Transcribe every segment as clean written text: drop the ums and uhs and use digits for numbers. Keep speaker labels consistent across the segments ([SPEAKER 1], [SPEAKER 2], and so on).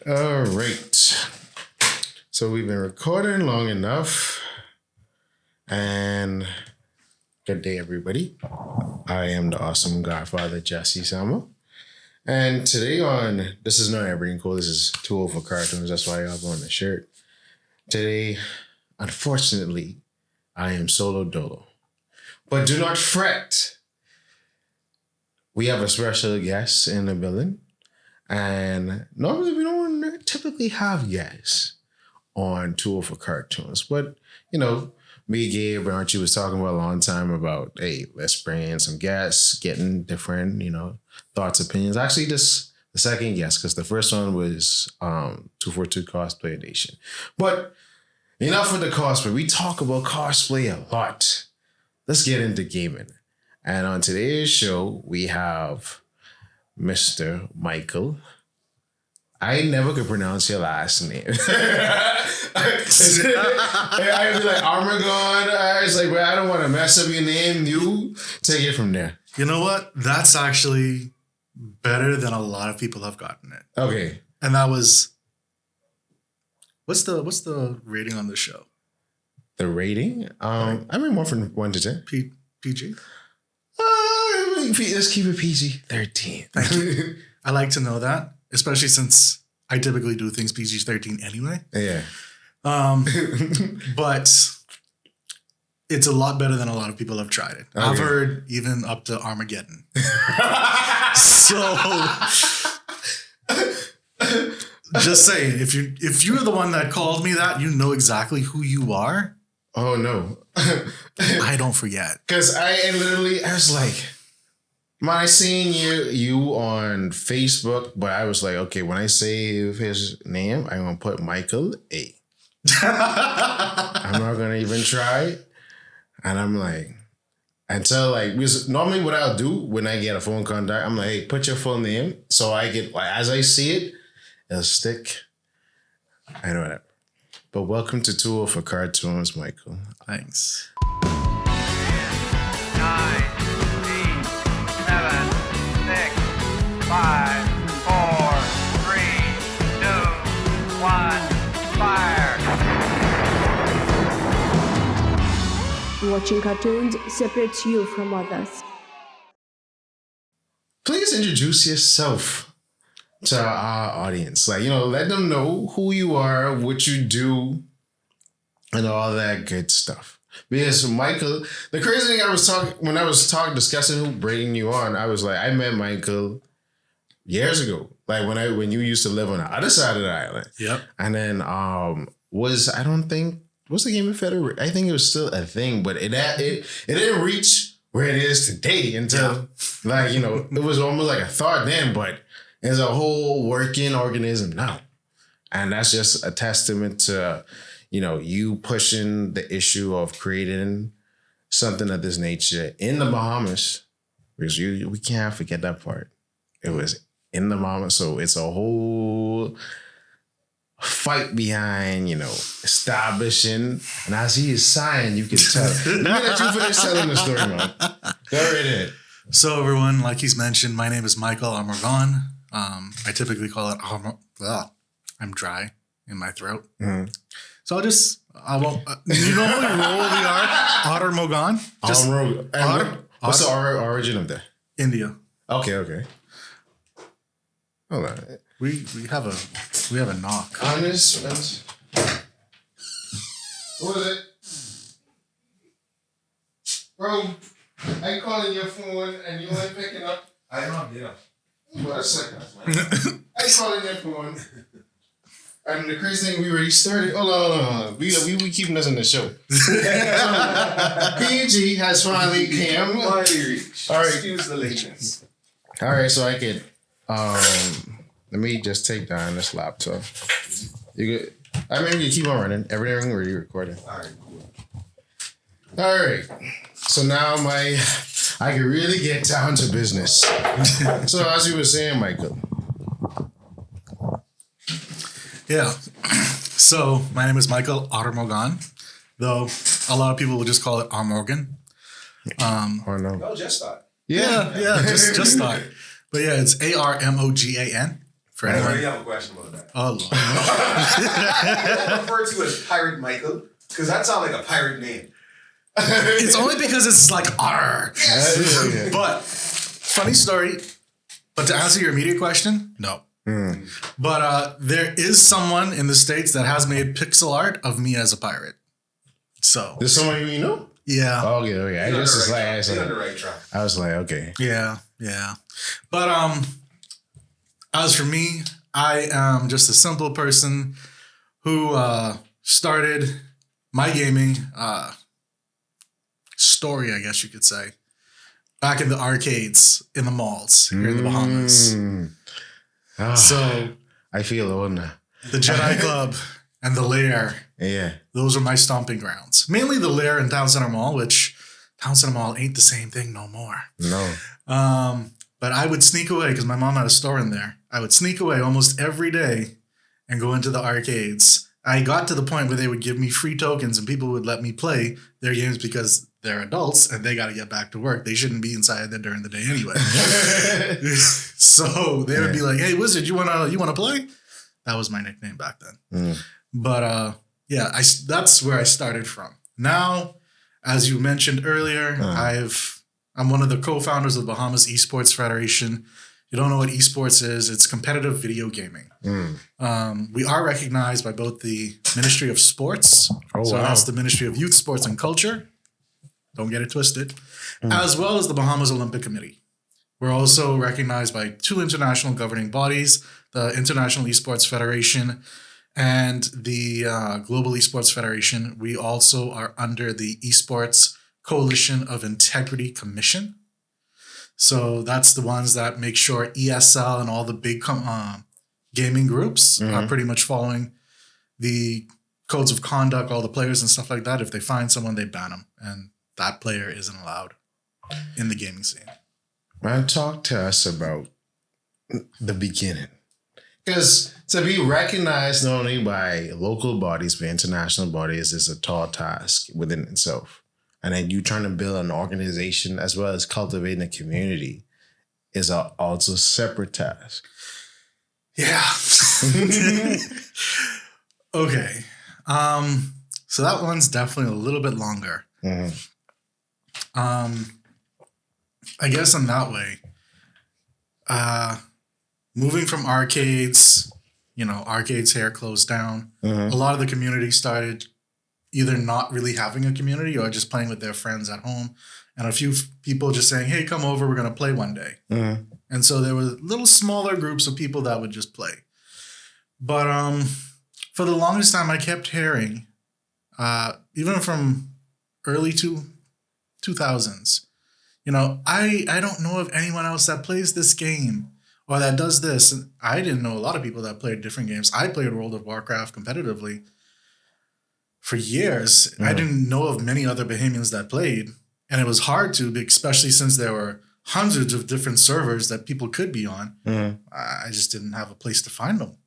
[SPEAKER 1] All right. So we've been recording long enough. And good day, everybody. I am the awesome Godfather, Jesse Samo. And today on This Is Not Everything Cool, this is Too Old for Cartoons. That's why I have on the shirt. Today, unfortunately, I am solo dolo. But do not fret. We have a special guest in the building. And normally we don't typically have guests on Tool for Cartoons. But, you know, me, Gabe, and Archie was talking about a long time about, hey, let's bring in some guests, getting different, thoughts, opinions. Actually, this the second guest, because the first one was 242 Cosplay Edition. But enough with the cosplay. We talk about cosplay a lot. Let's get into gaming. And on today's show, we have Mr. Michael. I never could pronounce your last name. I'd be like, Armogan. I was like, well, I don't want to mess up your name. You take it from there.
[SPEAKER 2] You know what? That's actually better than a lot of people have gotten it.
[SPEAKER 1] Okay.
[SPEAKER 2] And that was, what's the rating on the show?
[SPEAKER 1] The rating? I mean, 1 from 1 to 10.
[SPEAKER 2] PG?
[SPEAKER 1] Let's keep it PG. 13.
[SPEAKER 2] Thank you. I like to know that, especially since I typically do things PG-13 anyway.
[SPEAKER 1] Yeah.
[SPEAKER 2] But it's a lot better than a lot of people have tried it. Okay. I've heard even up to Armageddon. So just saying, if you're the one that called me that, you know exactly who you are.
[SPEAKER 1] Oh no.
[SPEAKER 2] I don't forget.
[SPEAKER 1] Because I was like, man, I seen you on Facebook, but I was like, okay, when I save his name, I'm gonna put Michael A. I'm not gonna even try. And I'm like, until because normally what I'll do when I get a phone contact, I'm like, hey, put your full name. So I get, as I see it, it'll stick. I know that. But welcome to Tool for Cartoons, Michael.
[SPEAKER 2] Thanks.
[SPEAKER 3] 9, 8, 7, 6, 5, 4, 3, 2, 1, fire.
[SPEAKER 4] Watching cartoons separates you from others.
[SPEAKER 1] Please introduce yourself to our audience. Let them know who you are, what you do, and all that good stuff. Because Michael, the crazy thing when I was discussing who bringing you on, I was like, I met Michael years ago. When you used to live on the other side of the island.
[SPEAKER 2] Yep.
[SPEAKER 1] And then what's the Game of Federation? I think it was still a thing, but it didn't reach where it is today until it was almost like a thought then, but it's a whole working organism now. And that's just a testament to, you pushing the issue of creating something of this nature in the Bahamas, because we can't forget that part. It was in the Bahamas, so it's a whole fight behind, establishing. And as he is sighing, you can tell. Let me let you finish telling the story, man. Go right ahead.
[SPEAKER 2] So everyone, like he's mentioned, my name is Michael Armogan. I typically call it I'm dry in my throat.
[SPEAKER 1] Mm-hmm.
[SPEAKER 2] So I won't, you know how we roll the R? Armogan?
[SPEAKER 1] What's the origin of that?
[SPEAKER 2] India.
[SPEAKER 1] Okay. Hold on.
[SPEAKER 2] We have a knock.
[SPEAKER 1] Honest. What is it? Bro, I calling your phone and you ain't picking up.
[SPEAKER 5] I'm not there.
[SPEAKER 1] What a second. I calling your phone. And the crazy thing, we already started. Hold on. We keeping this in the show. PG has finally came.
[SPEAKER 5] Finally reached.
[SPEAKER 1] All right.
[SPEAKER 5] Excuse the lateness.
[SPEAKER 1] All right, so I could let me just take down this laptop. You could, you keep on running. Everything already recording.
[SPEAKER 5] All right, cool.
[SPEAKER 1] All right. So now I can really get down to business. So as you were saying, Michael.
[SPEAKER 2] Yeah. So my name is Michael Armogan, though a lot of people will just call it Armogan.
[SPEAKER 1] Or no.
[SPEAKER 5] Just thought.
[SPEAKER 2] Yeah, just thought. But yeah, it's Armogan. For
[SPEAKER 5] I
[SPEAKER 2] anyone.
[SPEAKER 5] already have a question about that.
[SPEAKER 2] Oh, Lord.
[SPEAKER 5] I refer to as Pirate Michael because that sounds like a pirate name.
[SPEAKER 2] It's only because it's like R.
[SPEAKER 1] Yeah.
[SPEAKER 2] But funny story. But to answer your immediate question, no. But there is someone in the States that has made pixel art of me as a pirate. So
[SPEAKER 1] There's someone you know?
[SPEAKER 2] yeah,
[SPEAKER 1] Okay. I
[SPEAKER 5] You're
[SPEAKER 1] just was
[SPEAKER 5] on the
[SPEAKER 1] like,
[SPEAKER 5] right track. You're on the right track.
[SPEAKER 1] I was like, okay.
[SPEAKER 2] yeah. But as for me, I am just a simple person who started my gaming story, I guess you could say, back in the arcades in the malls here in the Bahamas. So
[SPEAKER 1] I feel old now.
[SPEAKER 2] the Jedi Club and the Lair,
[SPEAKER 1] Yeah.
[SPEAKER 2] those are my stomping grounds. Mainly the Lair in Town Center Mall, which Town Center Mall ain't the same thing no more.
[SPEAKER 1] No.
[SPEAKER 2] But I would sneak away because my mom had a store in there. I would sneak away almost every day and go into the arcades. I got to the point where they would give me free tokens and people would let me play their games because they're adults and they got to get back to work. They shouldn't be inside there during the day anyway. So they would be like, "Hey, Wizard, you wanna play?" That was my nickname back then. But yeah, that's where I started from. Now, as you mentioned earlier, I'm one of the co-founders of the Bahamas Esports Federation. You don't know what esports is? It's competitive video gaming. We are recognized by both the Ministry of Sports, that's the Ministry of Youth, Sports and Culture. Don't get it twisted. As well as the Bahamas Olympic Committee. We're also recognized by two international governing bodies, the International Esports Federation and the Global Esports Federation. We also are under the Esports Coalition of Integrity Commission. So that's the ones that make sure ESL and all the big gaming groups are pretty much following the codes of conduct, all the players and stuff like that. If they find someone, they ban them. And that player isn't allowed in the gaming scene.
[SPEAKER 1] Man, talk to us about the beginning. Because to be recognized not only by local bodies, but international bodies is a tall task within itself. And then you trying to build an organization as well as cultivating a community is also a separate task.
[SPEAKER 2] Yeah. Okay. So that one's definitely a little bit longer. I guess in that way, moving from arcades, arcades here closed down. A lot of the community started either not really having a community or just playing with their friends at home. And a few people just saying, "Hey, come over, we're going to play one day." And so there were little smaller groups of people that would just play. But for the longest time, I kept hearing, even from early 2000s, I don't know of anyone else that plays this game or that does this. And I didn't know a lot of people that played different games. I played World of Warcraft competitively for years. I didn't know of many other Bahamians that played. And it was hard to, especially since there were hundreds of different servers that people could be on. I just didn't have a place to find them.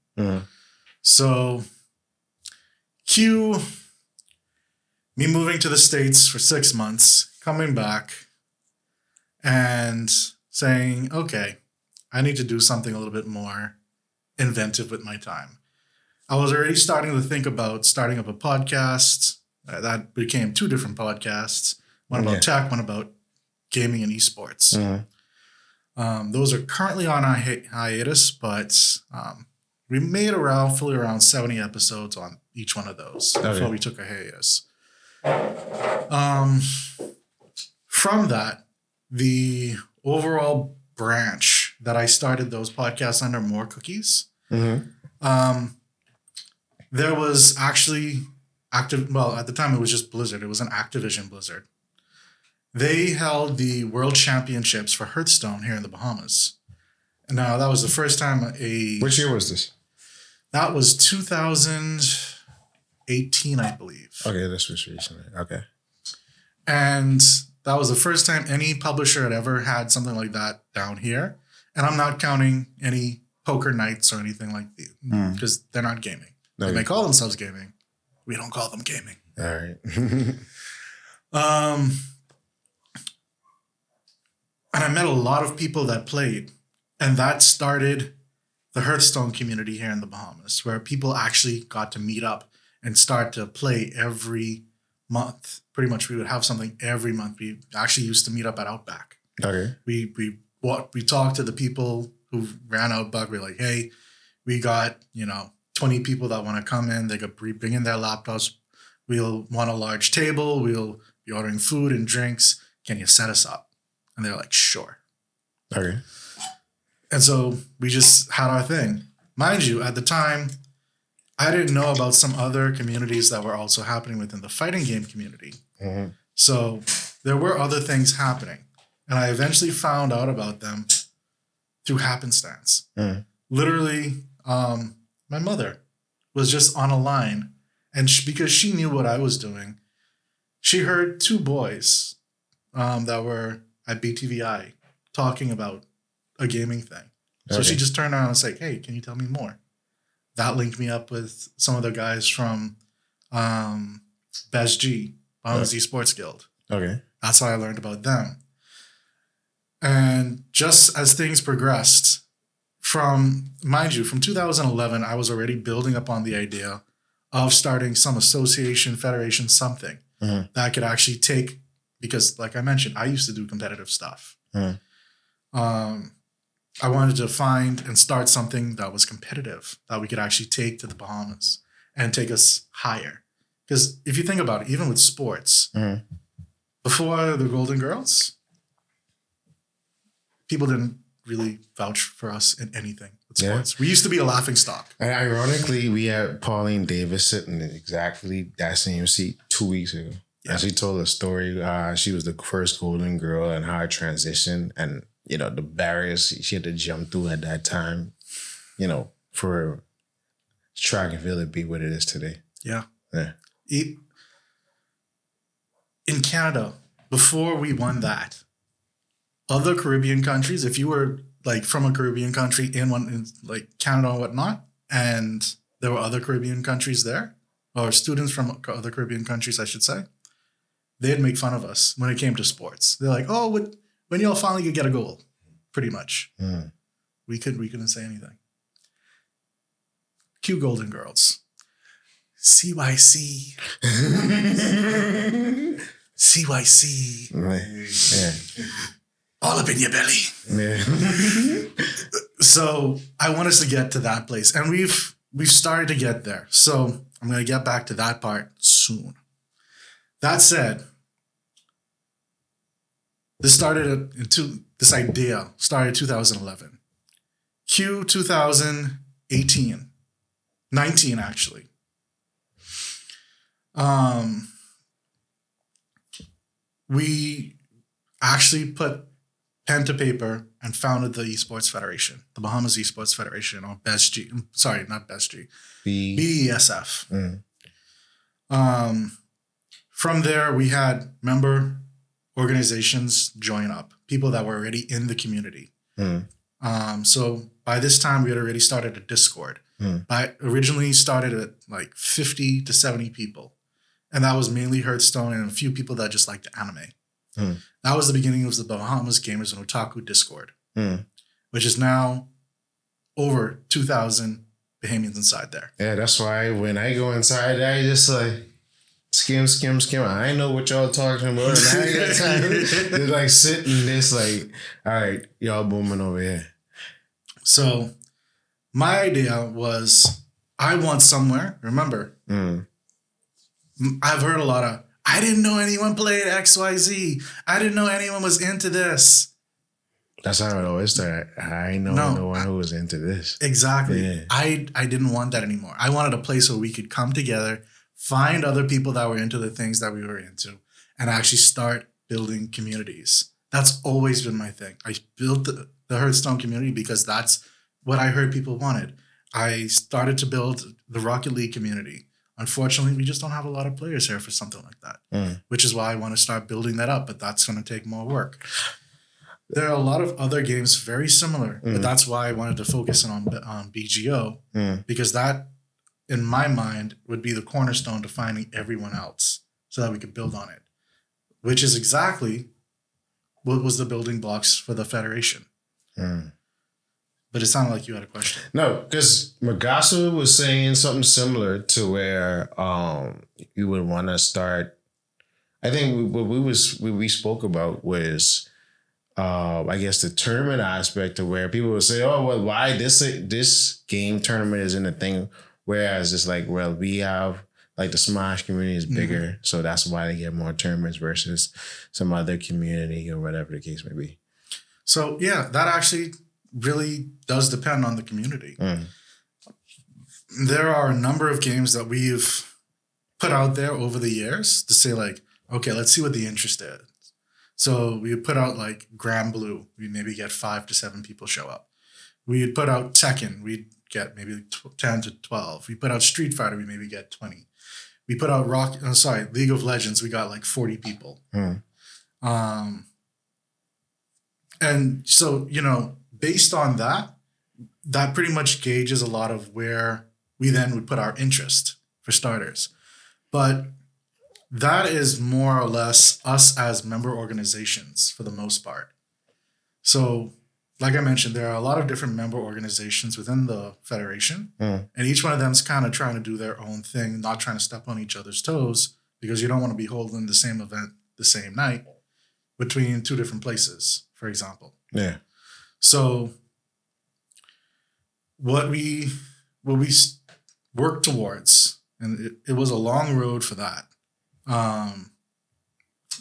[SPEAKER 2] So cue me moving to the States for 6 months, coming back and saying, okay, I need to do something a little bit more inventive with my time. I was already starting to think about starting up a podcast. That became 2 different podcasts. One about tech, one about gaming and esports. Those are currently on a hiatus, but we made fully around 70 episodes on each one of those before we took a hiatus. From that, the overall branch that I started those podcasts under, More Cookies, there was actually at the time it was just Blizzard. It was an Activision Blizzard. They held the World Championships for Hearthstone here in the Bahamas. Now, that was the first time
[SPEAKER 1] Which year was this?
[SPEAKER 2] That was 2018, I believe.
[SPEAKER 1] Okay, this was recently. Okay.
[SPEAKER 2] And that was the first time any publisher had ever had something like that down here. And I'm not counting any poker nights or anything like that because they're not gaming. They may call themselves gaming. We don't call them gaming.
[SPEAKER 1] All right.
[SPEAKER 2] And I met a lot of people that played. And that started the Hearthstone community here in the Bahamas, where people actually got to meet up and start to play every month. Pretty much, we would have something every month. We actually used to meet up at Outback.
[SPEAKER 1] Okay.
[SPEAKER 2] We talked to the people who ran Outback. We're like, hey, we got 20 people that want to come in. They could bring in their laptops. We'll want a large table. We'll be ordering food and drinks. Can you set us up? And they're like, sure.
[SPEAKER 1] Okay.
[SPEAKER 2] And so we just had our thing. Mind you, at the time, I didn't know about some other communities that were also happening within the fighting game community.
[SPEAKER 1] Mm-hmm.
[SPEAKER 2] So there were other things happening. And I eventually found out about them through happenstance.
[SPEAKER 1] Mm-hmm.
[SPEAKER 2] Literally, my mother was just on a line. And because she knew what I was doing, she heard two boys that were at BTVI talking about a gaming thing. So she just turned around and said, hey, can you tell me more? That linked me up with some of the guys from BESG, Bahamians Esports Guild.
[SPEAKER 1] Okay.
[SPEAKER 2] That's how I learned about them. And just as things progressed, from 2011, I was already building upon the idea of starting some association, federation, something that I could actually take, because like I mentioned, I used to do competitive stuff. I wanted to find and start something that was competitive that we could actually take to the Bahamas and take us higher. Because if you think about it, even with sports, before the Golden Girls, people didn't really vouch for us in anything with sports. We used to be a laughing stock.
[SPEAKER 1] And ironically, we had Pauline Davis sitting in exactly that same seat 2 weeks ago. Yeah. And she told a story. She was the first Golden Girl and how I transitioned, and the barriers she had to jump through at that time, for track and field to be what it is today.
[SPEAKER 2] Yeah.
[SPEAKER 1] Yeah.
[SPEAKER 2] In Canada, before we won that, other Caribbean countries, if you were like from a Caribbean country in like Canada and whatnot, and there were other Caribbean countries there, or students from other Caribbean countries, I should say, they'd make fun of us when it came to sports. They're like, oh, when y'all finally could get a goal, pretty much. We couldn't say anything. Cue Golden Girls. CYC. CYC.
[SPEAKER 1] Yeah.
[SPEAKER 2] All up in your belly.
[SPEAKER 1] Yeah.
[SPEAKER 2] So I want us to get to that place. And we've started to get there. So I'm going to get back to that part soon. That said, this idea started 2011. Q 2018. 19, actually. We actually put pen to paper and founded the Esports Federation, the Bahamas Esports Federation, or BESG. Sorry, not BESG. BESF. From there, we had member organizations join up, people that were already in the community. So by this time, we had already started a Discord. I originally started at like 50 to 70 people. And that was mainly Hearthstone and a few people that just liked anime. That was the beginning of the Bahamas Gamers and Otaku Discord, which is now over 2,000 Bahamians inside there.
[SPEAKER 1] Yeah, that's why when I go inside, I just like skim. I know what y'all talking about, and I ain't got time to like sit in this like, all right, y'all booming over here.
[SPEAKER 2] So my idea was I want somewhere. Remember, I've heard a lot of, I didn't know anyone played XYZ. I didn't know anyone was into this.
[SPEAKER 1] That's how it always started. I know no one who was into this.
[SPEAKER 2] Exactly. Yeah. I didn't want that anymore. I wanted a place where we could come together, find other people that were into the things that we were into, and actually start building communities. That's always been my thing. I built the Hearthstone community because that's what I heard people wanted. I started to build the Rocket League community. Unfortunately, we just don't have a lot of players here for something like that, which is why I want to start building that up, but that's going to take more work. There are a lot of other games very similar, but that's why I wanted to focus on BGO, because that, in my mind, would be the cornerstone to finding everyone else so that we could build on it, which is exactly what was the building blocks for the Federation. But it sounded like you had a question.
[SPEAKER 1] No, because Magasa was saying something similar to where you would want to start. I think what we spoke about was, I guess, the tournament aspect of where people would say, "Oh, well, why this game tournament isn't a thing?" Whereas it's like, well, we have like the Smash community is bigger, so that's why they get more tournaments versus some other community or whatever the case may be.
[SPEAKER 2] So yeah, that actually really does depend on the community. There are a number of games that we've put out there over the years to say like, okay, let's see what the interest is. So we would put out like Grand Blue. We maybe get 5 to 7 people show up. We would put out Tekken. We'd get maybe 10 to 12. We put out Street Fighter. We maybe get 20. We put out League of Legends. We got like 40 people. And so, you know, based on that pretty much gauges a lot of where we then would put our interest for starters. But that is more or less us as member organizations for the most part. So, like I mentioned, there are a lot of different member organizations within the federation, and each one of them is kind of trying to do their own thing, not trying to step on each other's toes, because you don't want to be holding the same event the same night between 2 different places, for example.
[SPEAKER 1] Yeah.
[SPEAKER 2] So what we worked towards, and it was a long road for that,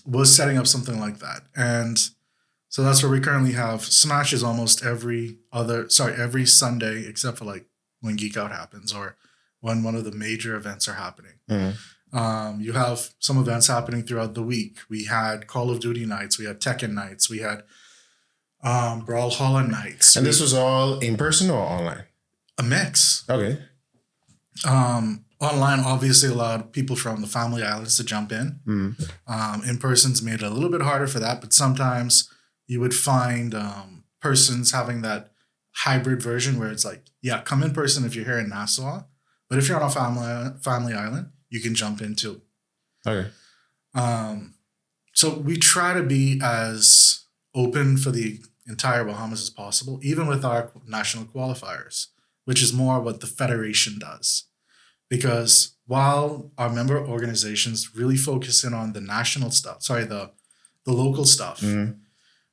[SPEAKER 2] was setting up something like that. And so that's where we currently have Smashes almost every Sunday, except for like when Geek Out happens or when one of the major events are happening. You have some events happening throughout the week. We had Call of Duty nights. We had Tekken nights. We had Brawlhalla nights.
[SPEAKER 1] And this was all in person or online?
[SPEAKER 2] A mix.
[SPEAKER 1] Okay.
[SPEAKER 2] Online obviously allowed people from the Family Islands to jump in. In person's made it a little bit harder for that, but sometimes you would find persons having that hybrid version where it's like, yeah, come in person if you're here in Nassau, but if you're on a family island, you can jump in too.
[SPEAKER 1] Okay.
[SPEAKER 2] So we try to be as open for the entire Bahamas as possible, even with our national qualifiers, which is more what the Federation does. Because while our member organizations really focus in on the national stuff, the local stuff,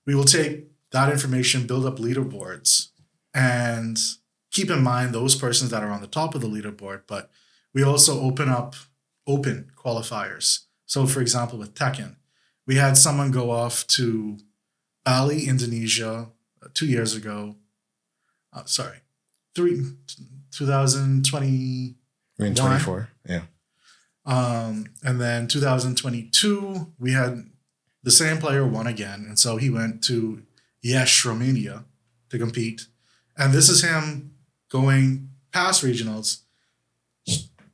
[SPEAKER 2] we will take that information, build up leaderboards, and keep in mind those persons that are on the top of the leaderboard, but we also open qualifiers. So for example, with Tekken, we had someone go off to Bali, Indonesia 2 years ago. 2020.
[SPEAKER 1] 24, yeah.
[SPEAKER 2] And then 2022, we had the same player won again. And so he went to Yesh, Romania to compete. And this is him going past regionals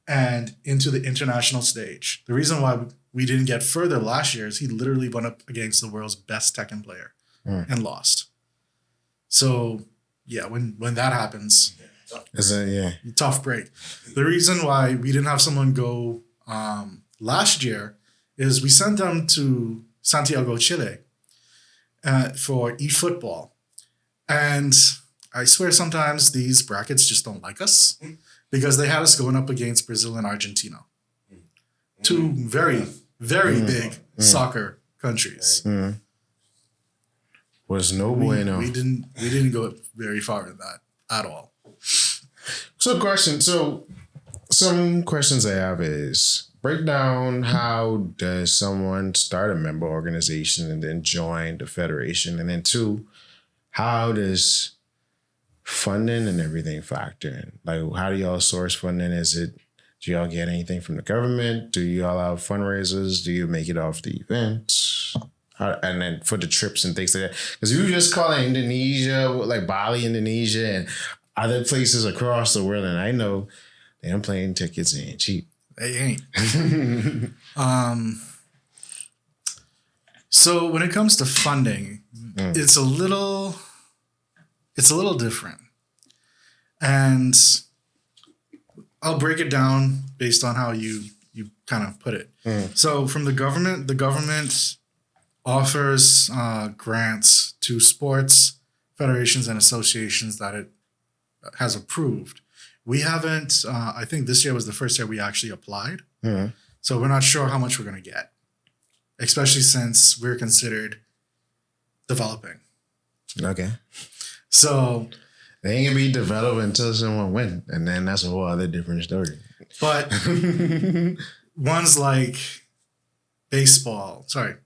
[SPEAKER 2] and into the international stage. The reason why we didn't get further last year is he literally went up against the world's best Tekken player and lost. So yeah, when that happens, tough break. The reason why we didn't have someone go last year is we sent them to Santiago, Chile for eFootball. And I swear sometimes these brackets just don't like us because they had us going up against Brazil and Argentina. 2 very, very big soccer countries.
[SPEAKER 1] Was no bueno.
[SPEAKER 2] We didn't go very far in that at all.
[SPEAKER 1] So some questions I have is break down how does someone start a member organization and then join the federation, and then 2, how does funding and everything factor in? Like, how do y'all source funding? Do y'all get anything from the government? Do y'all have fundraisers? Do you make it off the events? And then for the trips and things like that, because you just call it Indonesia, like Bali, Indonesia, and other places across the world, and I know them plane tickets ain't cheap.
[SPEAKER 2] They ain't. So when it comes to funding, it's a little different, and I'll break it down based on how you kind of put it. So from the government offers grants to sports federations and associations that it has approved. We haven't, I think this year was the first year we actually applied.
[SPEAKER 1] Mhm.
[SPEAKER 2] So we're not sure how much we're going to get, especially since we're considered developing.
[SPEAKER 1] Okay.
[SPEAKER 2] So,
[SPEAKER 1] They ain't gonna be developed until someone win, and then that's a whole other different story.
[SPEAKER 2] but ones like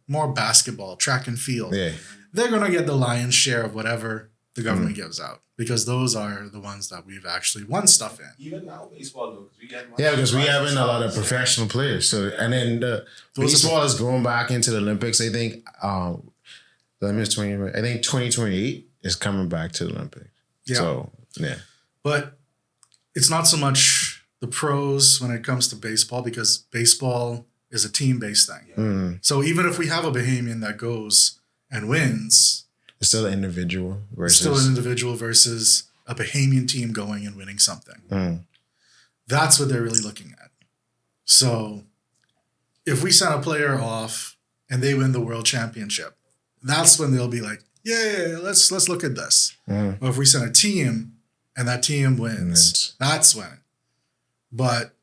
[SPEAKER 2] more basketball, track and field,
[SPEAKER 1] Yeah.
[SPEAKER 2] they're going to get the lion's share of whatever the government gives out because those are the ones that we've actually won stuff in.
[SPEAKER 5] Even now, baseball though, because we get
[SPEAKER 1] Yeah, because we having a lot of professional players. So, and then baseball is going back into the Olympics. I think I think 2028 is coming back to the Olympics.
[SPEAKER 2] Yeah.
[SPEAKER 1] So yeah.
[SPEAKER 2] But it's not so much the pros when it comes to baseball because baseball is a team-based thing.
[SPEAKER 1] Mm.
[SPEAKER 2] So even if we have a Bahamian that goes and wins,
[SPEAKER 1] It's still an individual
[SPEAKER 2] it's still an individual versus a Bahamian team going and winning something.
[SPEAKER 1] Mm.
[SPEAKER 2] That's what they're really looking at. So if we send a player off and they win the world championship, that's when they'll be like, yeah, let's look at this.
[SPEAKER 1] Mm.
[SPEAKER 2] Or if we send a team and that team wins, that's when. But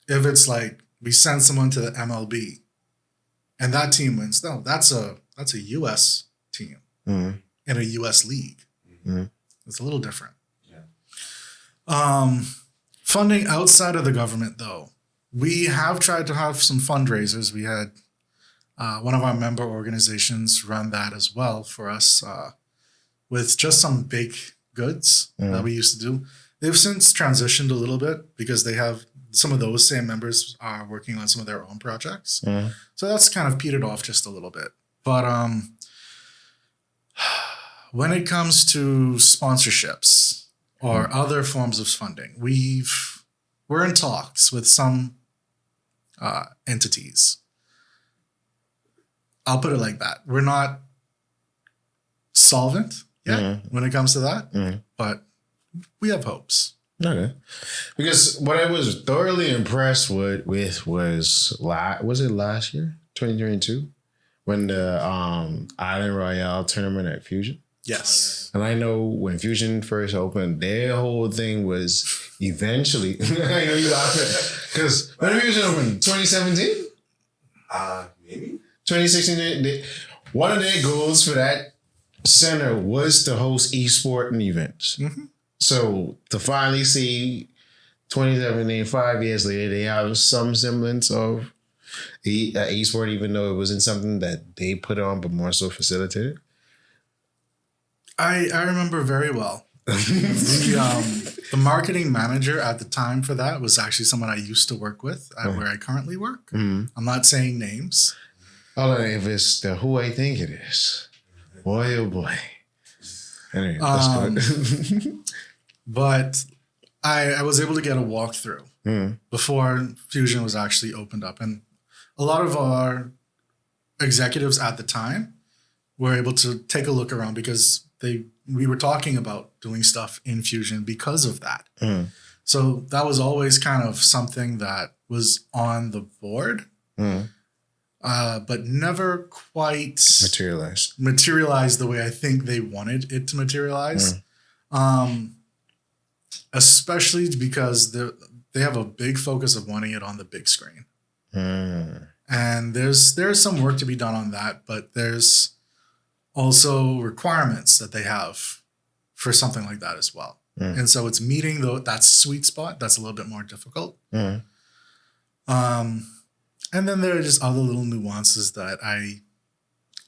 [SPEAKER 2] if it's like we send someone to the MLB and that team wins, no, that's a US team
[SPEAKER 1] Mm.
[SPEAKER 2] in a US league.
[SPEAKER 1] Mm.
[SPEAKER 2] It's a little different.
[SPEAKER 5] Yeah.
[SPEAKER 2] Funding outside of the government, though, we have tried to have some fundraisers. We had one of our member organizations run that as well for us with just some baked goods that we used to do. They've since transitioned a little bit because they have some of those same members are working on some of their own projects.
[SPEAKER 1] Mm.
[SPEAKER 2] So that's kind of petered off just a little bit. But when it comes to sponsorships or other forms of funding, we're in talks with some entities. I'll put it like that. We're not solvent yet when it comes to that, but we have hopes.
[SPEAKER 1] Okay. Because what I was thoroughly impressed with was it last year, 2022, when the Island Royale tournament at Fusion?
[SPEAKER 2] Yes.
[SPEAKER 1] And I know when Fusion first opened, their whole thing was eventually, I know you laughing, because when Fusion opened, 2017?
[SPEAKER 5] Maybe.
[SPEAKER 1] 2016, one of their goals for that center was to host esports events.
[SPEAKER 2] Mm-hmm.
[SPEAKER 1] So to finally see 2017, 5 years later, they have some semblance of esport, even though it wasn't something that they put on, but more so facilitated.
[SPEAKER 2] I remember very well. The marketing manager at the time for that was actually someone I used to work with at where I currently work.
[SPEAKER 1] Mm-hmm.
[SPEAKER 2] I'm not saying names.
[SPEAKER 1] I don't know if it's who I think it is. Boy, oh boy. Anyway, let's do it.
[SPEAKER 2] But I was able to get a walkthrough before Fusion was actually opened up. And a lot of our executives at the time were able to take a look around because we were talking about doing stuff in Fusion because of that. So that was always kind of something that was on the board, but never quite materialized the way I think they wanted it to materialize. Especially because they have a big focus of wanting it on the big screen. And there's some work to be done on that, but there's also requirements that they have for something like that as well. And so it's meeting that sweet spot that's a little bit more difficult. And then there are just other little nuances that I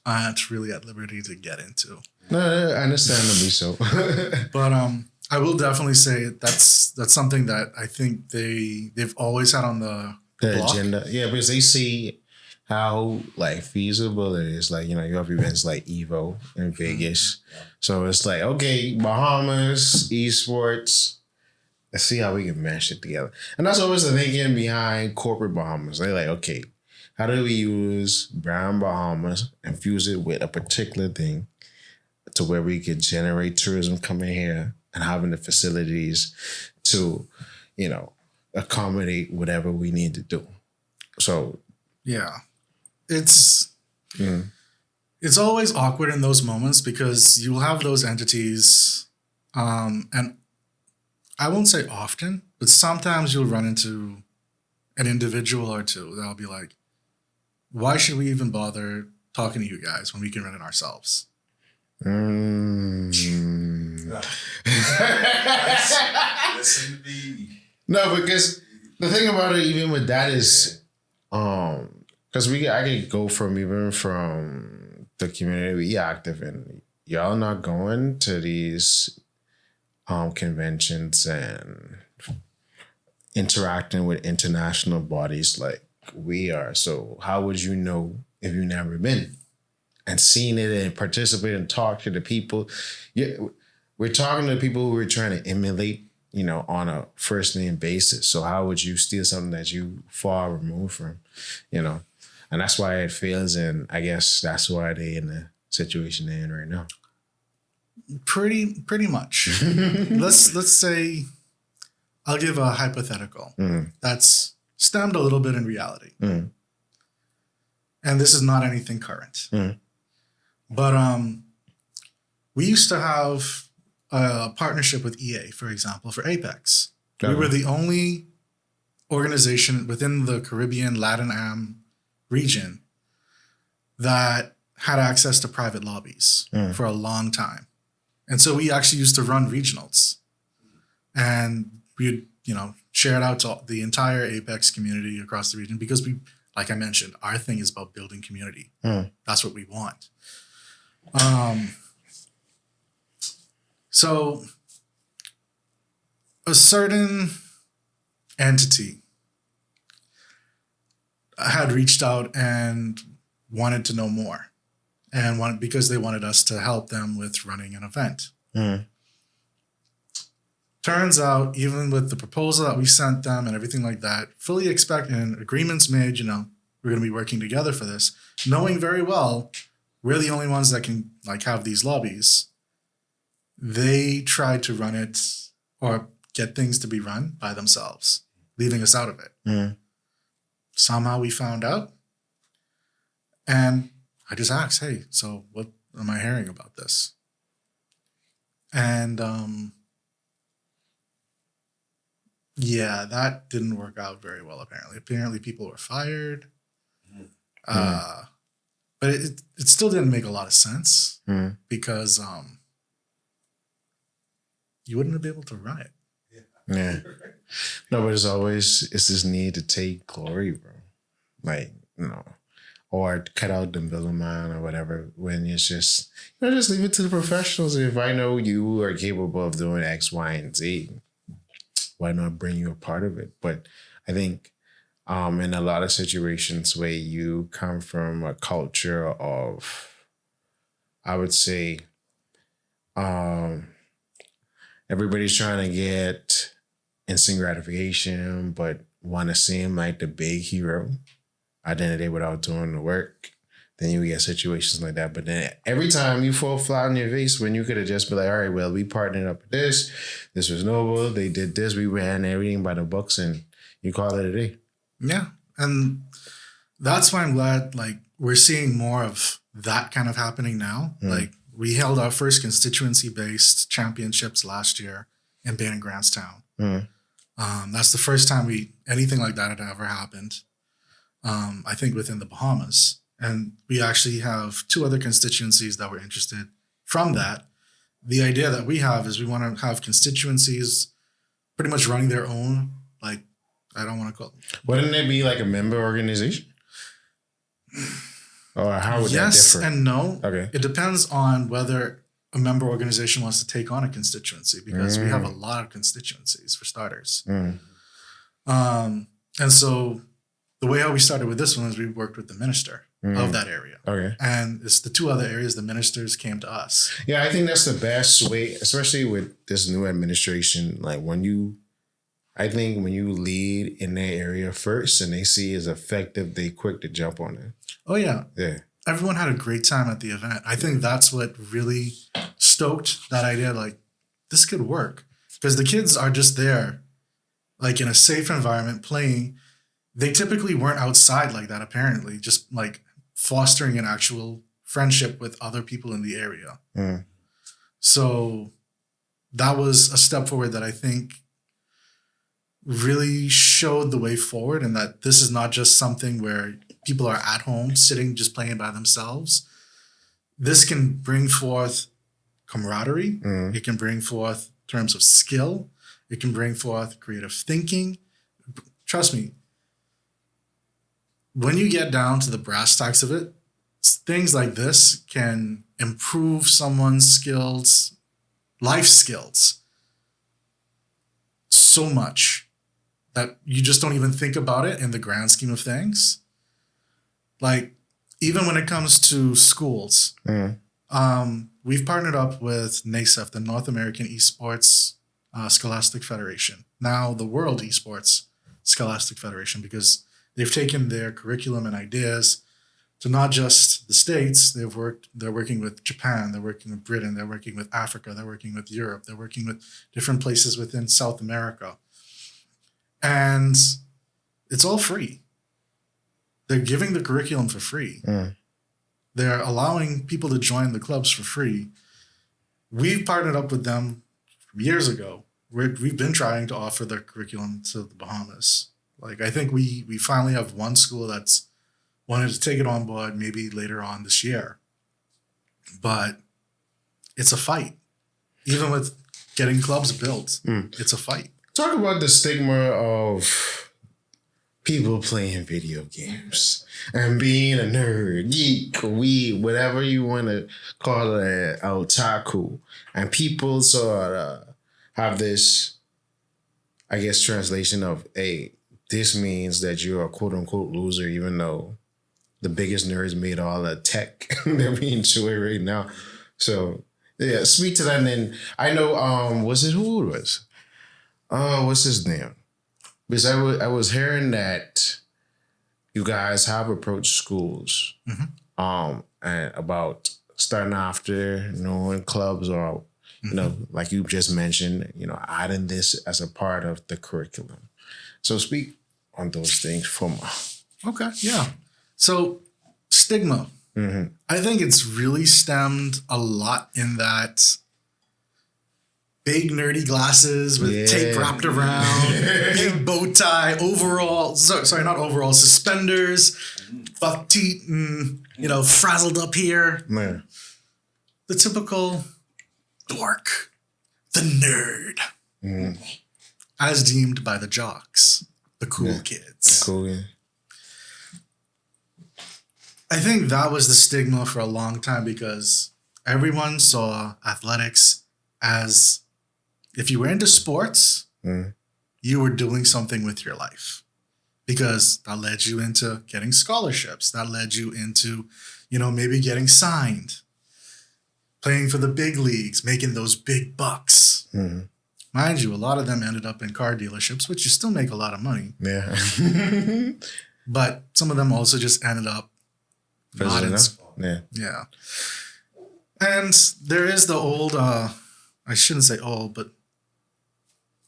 [SPEAKER 2] aren't really at liberty to get into.
[SPEAKER 1] No, understandably so.
[SPEAKER 2] But I will definitely say that's something that I think they've always had on the block.
[SPEAKER 1] Agenda. Yeah, because they see how like feasible it is. Like, you have events like Evo in Vegas. So it's like, okay, Bahamas, esports, let's see how we can mash it together. And that's always the thinking behind corporate Bahamas. They're like, okay, how do we use brown Bahamas and fuse it with a particular thing to where we could generate tourism coming here and having the facilities to, accommodate whatever we need to do. So
[SPEAKER 2] yeah, it's It's always awkward in those moments because you'll have those entities, and I won't say often, but sometimes you'll run into an individual or two that'll be like, why should we even bother talking to you guys when we can run it ourselves?
[SPEAKER 5] Listen to me.
[SPEAKER 1] No, because the thing about it, even with that is, because I could go from the community we active in. Y'all not going to these conventions and interacting with international bodies like we are. So how would you know if you never been and seen it and participate and talk to the people? Yeah, we're talking to people who we're trying to emulate, on a first name basis. So how would you steal something that you far removed from, And that's why it fails. And I guess that's why they in the situation they're in right now.
[SPEAKER 2] Pretty much. Let's say I'll give a hypothetical that's stemmed a little bit in reality. And this is not anything current. But we used to have a partnership with EA, for example, for Apex. We were the only organization within the Caribbean, Latin Am region that had access to private lobbies for a long time. And so we actually used to run regionals. And we'd, share it out to the entire Apex community across the region because we, like I mentioned, our thing is about building community. That's what we want. So a certain entity had reached out and wanted to know more and because they wanted us to help them with running an event. Turns out, even with the proposal that we sent them and everything like that, fully expecting agreements made, we're going to be working together for this, knowing very well we're the only ones that can have these lobbies. They tried to run it or get things to be run by themselves, leaving us out of it. Somehow we found out. And I just asked, hey, so what am I hearing about this? And yeah, that didn't work out very well, apparently. Apparently people were fired. But it still didn't make a lot of sense because you wouldn't have been able to run it.
[SPEAKER 1] Yeah. No, but it's this need to take glory, bro. Or cut out the middleman or whatever, when it's just, just leave it to the professionals. If I know you are capable of doing X, Y, and Z, why not bring you a part of it? But I think in a lot of situations where you come from a culture of, I would say, everybody's trying to get instant gratification, but want to seem like the big hero at the end of the day without doing the work, then you get situations like that. But then every time you fall flat on your face when you could have just been like, all right, well, we partnered up with this. This was noble. They did this. We ran everything by the books, and you call it a day.
[SPEAKER 2] Yeah. And that's why I'm glad we're seeing more of that kind of happening now. We held our first constituency-based championships last year in Bain and Grantstown. That's the first time anything like that had ever happened. I think within the Bahamas. And we actually have 2 other constituencies that were interested from that. The idea that we have is we want to have constituencies pretty much running their own, I don't want to call it.
[SPEAKER 1] Wouldn't it be like a member organization? Or how would that differ?
[SPEAKER 2] Yes and no.
[SPEAKER 1] Okay.
[SPEAKER 2] It depends on whether a member organization wants to take on a constituency because we have a lot of constituencies for starters. And so the way how we started with this one is we worked with the minister of that area.
[SPEAKER 1] Okay.
[SPEAKER 2] And it's the 2 other areas the ministers came to us.
[SPEAKER 1] Yeah, I think that's the best way, especially with this new administration. When you lead in their area first and they see it's effective, they quick to jump on it.
[SPEAKER 2] Oh, yeah.
[SPEAKER 1] Yeah.
[SPEAKER 2] Everyone had a great time at the event. I think that's what really stoked that idea, this could work. Because the kids are just there, in a safe environment playing. They typically weren't outside like that, apparently, just fostering an actual friendship with other people in the area.
[SPEAKER 1] Mm.
[SPEAKER 2] So that was a step forward that I think really showed the way forward, and that this is not just something where people are at home sitting just playing by themselves. This can bring forth camaraderie. It can bring forth terms of skill. It can bring forth creative thinking. Trust me, when you get down to the brass tacks of it, things like this can improve someone's skills, life skills, so much that you just don't even think about it in the grand scheme of things. Like, even when it comes to schools, we've partnered up with NASEF, the North American Esports Scholastic Federation, now the World Esports Scholastic Federation, because they've taken their curriculum and ideas to not just the States. They're working with Japan, they're working with Britain, they're working with Africa, they're working with Europe, they're working with different places within South America. And it's all free. They're giving the curriculum for free. They're allowing people to join the clubs for free. We've partnered up with them years ago. We've been trying to offer their curriculum to the Bahamas. Like, I think we finally have one school that's wanted to take it on board maybe later on this year. But it's a fight. Even with getting clubs built, it's a fight.
[SPEAKER 1] Talk about the stigma of people playing video games and being a nerd, geek, weeb, whatever you want to call it, otaku. And people sort of have this, I guess, translation of, hey, this means that you're a quote unquote loser, even though the biggest nerds made all the tech that we enjoy right now. So, yeah, speak to that. And then I know, was it who it was? What's his name? Because I was hearing that you guys have approached schools and about starting after knowing clubs or, you know, like you just mentioned, you know, adding this as a part of the curriculum. So speak on those things from.
[SPEAKER 2] Okay, yeah. So stigma. I think it's really stemmed a lot in that big nerdy glasses with tape wrapped around, big bow tie, not overalls, suspenders, buck teeth, and, you know, frazzled up here.
[SPEAKER 1] Man.
[SPEAKER 2] The typical dork, the nerd, as deemed by the jocks, the cool kids.
[SPEAKER 1] Cool, yeah.
[SPEAKER 2] I think that was the stigma for a long time because everyone saw athletics as, if you were into sports, you were doing something with your life, because that led you into getting scholarships. That led you into, you know, maybe getting signed, playing for the big leagues, making those big bucks. Mind you, a lot of them ended up in car dealerships, which you still make a lot of money.
[SPEAKER 1] Yeah.
[SPEAKER 2] But some of them also just ended up not in school.
[SPEAKER 1] Yeah.
[SPEAKER 2] And there is the old, I shouldn't say old, but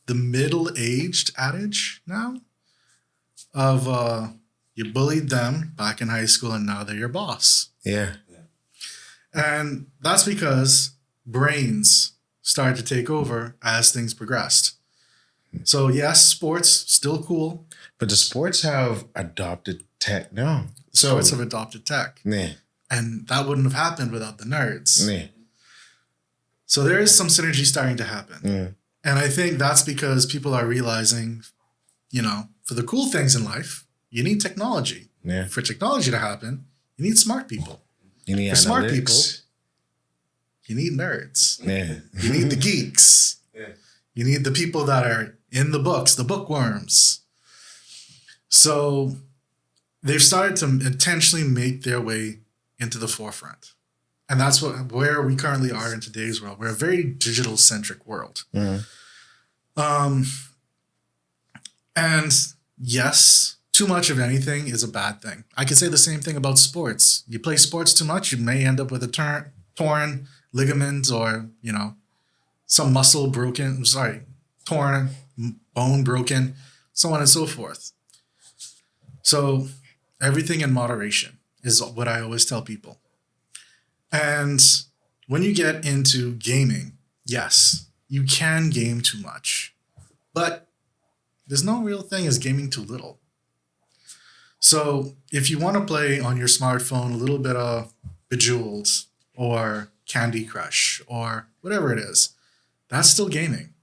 [SPEAKER 2] the middle-aged adage now of you bullied them back in high school and now they're your boss.
[SPEAKER 1] Yeah.
[SPEAKER 2] And that's because brains started to take over as things progressed. So yes, sports, still cool.
[SPEAKER 1] But the sports have adopted tech now.
[SPEAKER 2] Sports have adopted tech.
[SPEAKER 1] Yeah.
[SPEAKER 2] And that wouldn't have happened without the nerds.
[SPEAKER 1] Yeah.
[SPEAKER 2] So there is some synergy starting to happen. And I think that's because people are realizing, you know, for the cool things in life, you need technology.
[SPEAKER 1] Yeah.
[SPEAKER 2] For technology to happen, you need smart people.
[SPEAKER 1] You need
[SPEAKER 2] For
[SPEAKER 1] analytics.
[SPEAKER 2] smart people, you need nerds.
[SPEAKER 1] Yeah.
[SPEAKER 2] You need the geeks. You need the people that are in the books, the bookworms. So they've started to intentionally make their way into the forefront. And that's where we currently are in today's world. We're a very digital-centric world. And yes, too much of anything is a bad thing. I could say the same thing about sports. You play sports too much, you may end up with a torn ligament or, you know, some muscle broken, torn, bone broken, so on and so forth. So everything in moderation is what I always tell people. And when you get into gaming, yes, you can game too much, but there's no real thing as gaming too little. So if you want to play on your smartphone a little bit of Bejeweled or Candy Crush or whatever it is, that's still gaming.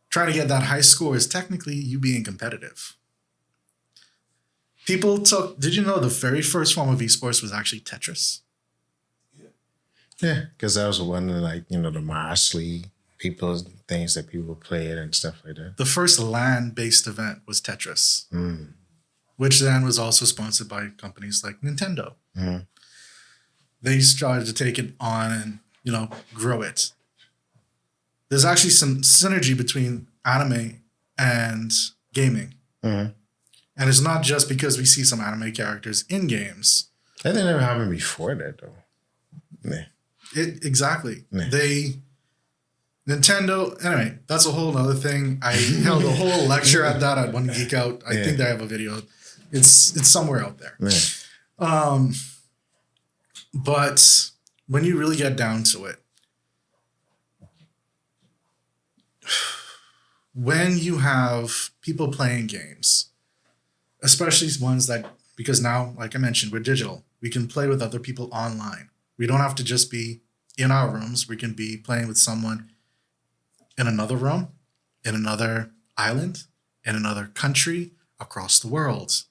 [SPEAKER 2] Trying to get that high score is technically you being competitive. Did you know the very first form of esports was actually Tetris?
[SPEAKER 1] Yeah, because that was one of the mostly things that people played and stuff like that.
[SPEAKER 2] The first LAN-based event was Tetris, which then was also sponsored by companies like Nintendo. They started to take it on and, grow it. There's actually some synergy between anime and gaming. And it's not just because we see some anime characters in games.
[SPEAKER 1] That never happened before that, though. Nah.
[SPEAKER 2] Exactly.
[SPEAKER 1] Nah.
[SPEAKER 2] Nintendo, anyway, that's a whole other thing. I held a whole lecture at that at One Geek Out. I think I have a video. It's somewhere out there. But when you really get down to it, when you have people playing games, especially ones that, because now, like I mentioned, we're digital, we can play with other people online. We don't have to just be in our rooms. We can be playing with someone in another room, in another island, in another country, across the world.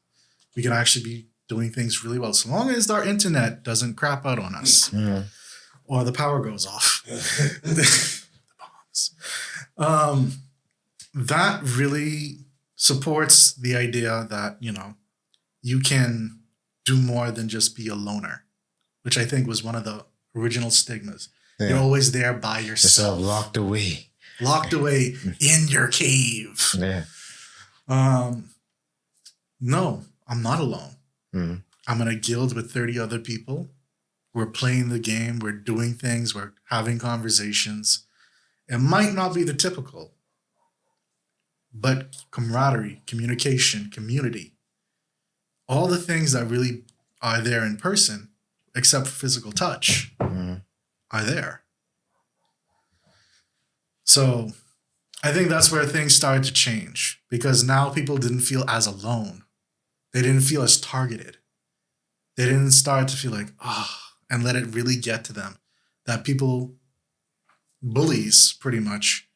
[SPEAKER 2] We can actually be doing things really well, so long as our internet doesn't crap out on us or the power goes off. The bombs. That really supports the idea that, you can do more than just be a loner, which I think was one of the original stigmas. Yeah. You're always there by yourself.
[SPEAKER 1] It's locked away.
[SPEAKER 2] Locked away in your cave.
[SPEAKER 1] Yeah.
[SPEAKER 2] No, I'm not alone. I'm in a guild with 30 other people. We're playing the game. We're doing things. We're having conversations. It might not be the typical, but camaraderie, communication, community, all the things that really are there in person, except for physical touch, are there. So I think that's where things started to change, because now people didn't feel as alone. They didn't feel as targeted. They didn't start to feel like, and let it really get to them. That people, bullies pretty much,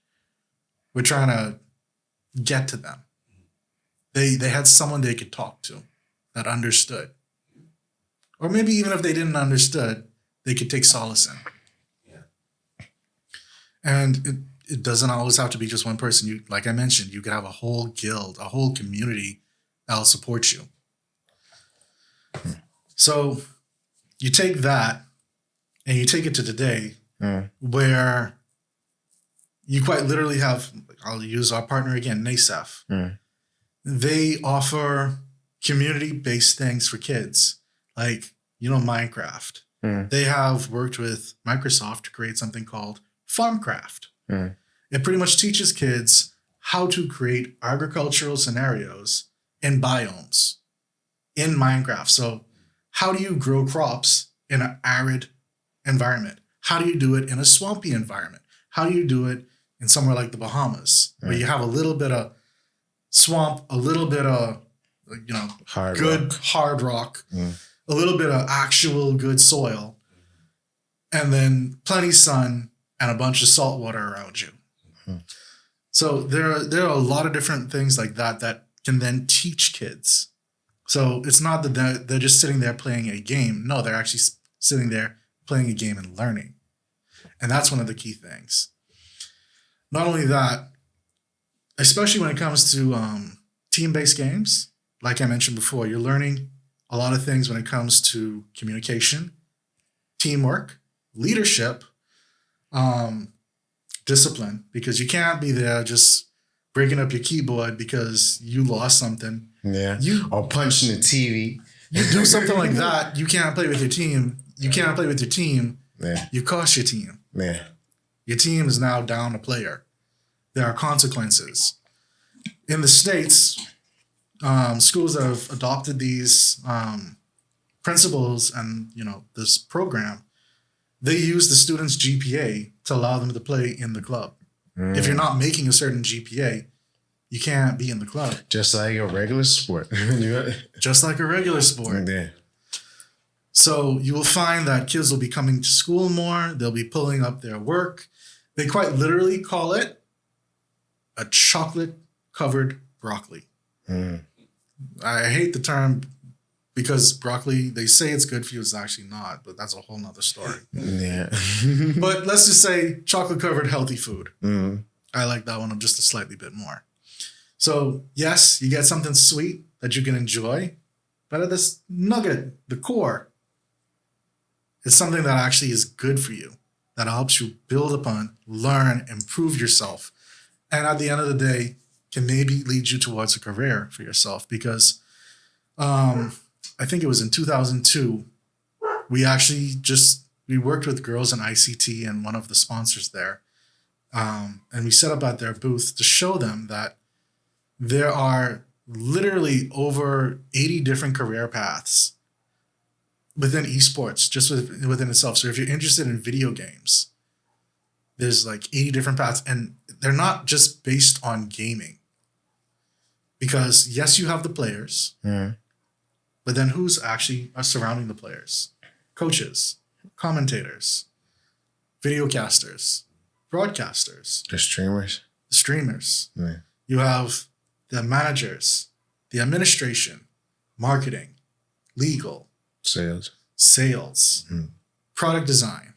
[SPEAKER 2] were trying to get to them. They had someone they could talk to that understood. Or maybe even if they didn't understood, they could take solace in. Yeah. And it doesn't always have to be just one person. Like I mentioned, you could have a whole guild, a whole community that'll support you. So you take that and you take it to today, where you quite literally have, I'll use our partner again, NASEF. They offer community-based things for kids, like, Minecraft. They have worked with Microsoft to create something called Farmcraft. It pretty much teaches kids how to create agricultural scenarios in biomes in Minecraft. So how do you grow crops in an arid environment? How do you do it in a swampy environment? How do you do it in somewhere like the Bahamas, where you have a little bit of swamp, a little bit of, hard rock, a little bit of actual good soil, and then plenty sun and a bunch of salt water around you. So there are a lot of different things like that can then teach kids. So it's not that they're just sitting there playing a game. No, they're actually sitting there playing a game and learning. And that's one of the key things. Not only that, especially when it comes to team-based games, like I mentioned before, you're learning a lot of things when it comes to communication, teamwork, leadership, discipline, because you can't be there just breaking up your keyboard because you lost something.
[SPEAKER 1] Yeah. Or punching the TV.
[SPEAKER 2] You do something like that, you can't play with your team. You can't play with your team.
[SPEAKER 1] Yeah.
[SPEAKER 2] You cost your team.
[SPEAKER 1] Yeah.
[SPEAKER 2] Your team is now down a player. There are consequences. In the States, schools that have adopted these principles and, this program they use the student's GPA to allow them to play in the club. If you're not making a certain GPA, you can't be in the club.
[SPEAKER 1] Just like a regular sport.
[SPEAKER 2] Just like a regular sport.
[SPEAKER 1] Yeah.
[SPEAKER 2] So you will find that kids will be coming to school more. They'll be pulling up their work. They quite literally call it a chocolate-covered broccoli. I hate the term because broccoli, they say it's good for you. It's actually not, but that's a whole nother story.
[SPEAKER 1] Yeah.
[SPEAKER 2] But let's just say chocolate-covered healthy food. I like that one just a slightly bit more. So yes, you get something sweet that you can enjoy, but at this nugget, the core, it's something that actually is good for you, that helps you build upon, learn, improve yourself. And at the end of the day, can maybe lead you towards a career for yourself. Because I think it was in 2002, we worked with girls in ICT and one of the sponsors there. And we set up at their booth to show them that there are literally over 80 different career paths within esports, just within itself. So if you're interested in video games, there's like 80 different paths, and they're not just based on gaming. Because yes, you have the players, but then who's actually surrounding the players? Coaches, commentators, videocasters, broadcasters,
[SPEAKER 1] The streamers. Yeah.
[SPEAKER 2] You have the managers, the administration, marketing, legal, sales, product design,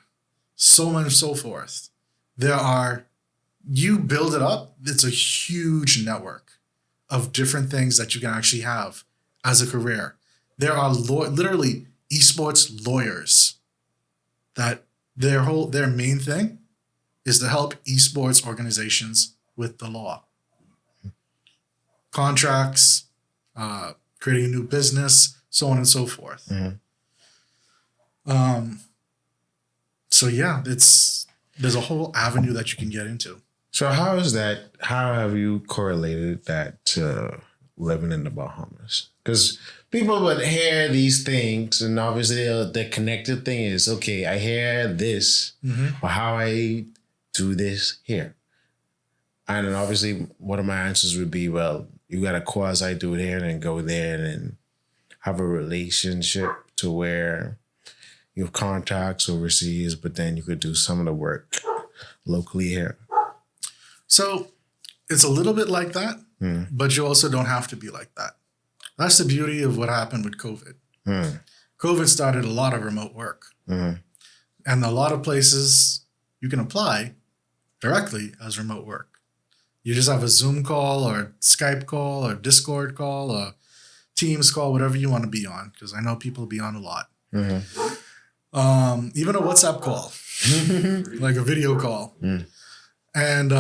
[SPEAKER 2] so on and so forth. You build it up, it's a huge network of different things that you can actually have as a career. There are literally esports lawyers that their main thing is to help esports organizations with the law. Contracts, creating a new business, so on and so forth. So yeah, there's a whole avenue that you can get into.
[SPEAKER 1] So how have you correlated that to living in the Bahamas? Because people would hear these things, and obviously the connected thing is, okay, I hear this, but how I do this here? And then obviously one of my answers would be, well, you got to quasi do it here and then go there and have a relationship to where you have contacts overseas, but then you could do some of the work locally here.
[SPEAKER 2] So it's a little bit like that, but you also don't have to be like that. That's the beauty of what happened with COVID. COVID started a lot of remote work. And a lot of places you can apply directly as remote work. You just have a Zoom call or Skype call or Discord call or Teams call, whatever you want to be on, because I know people be on a lot. Even a WhatsApp call, like a video call. And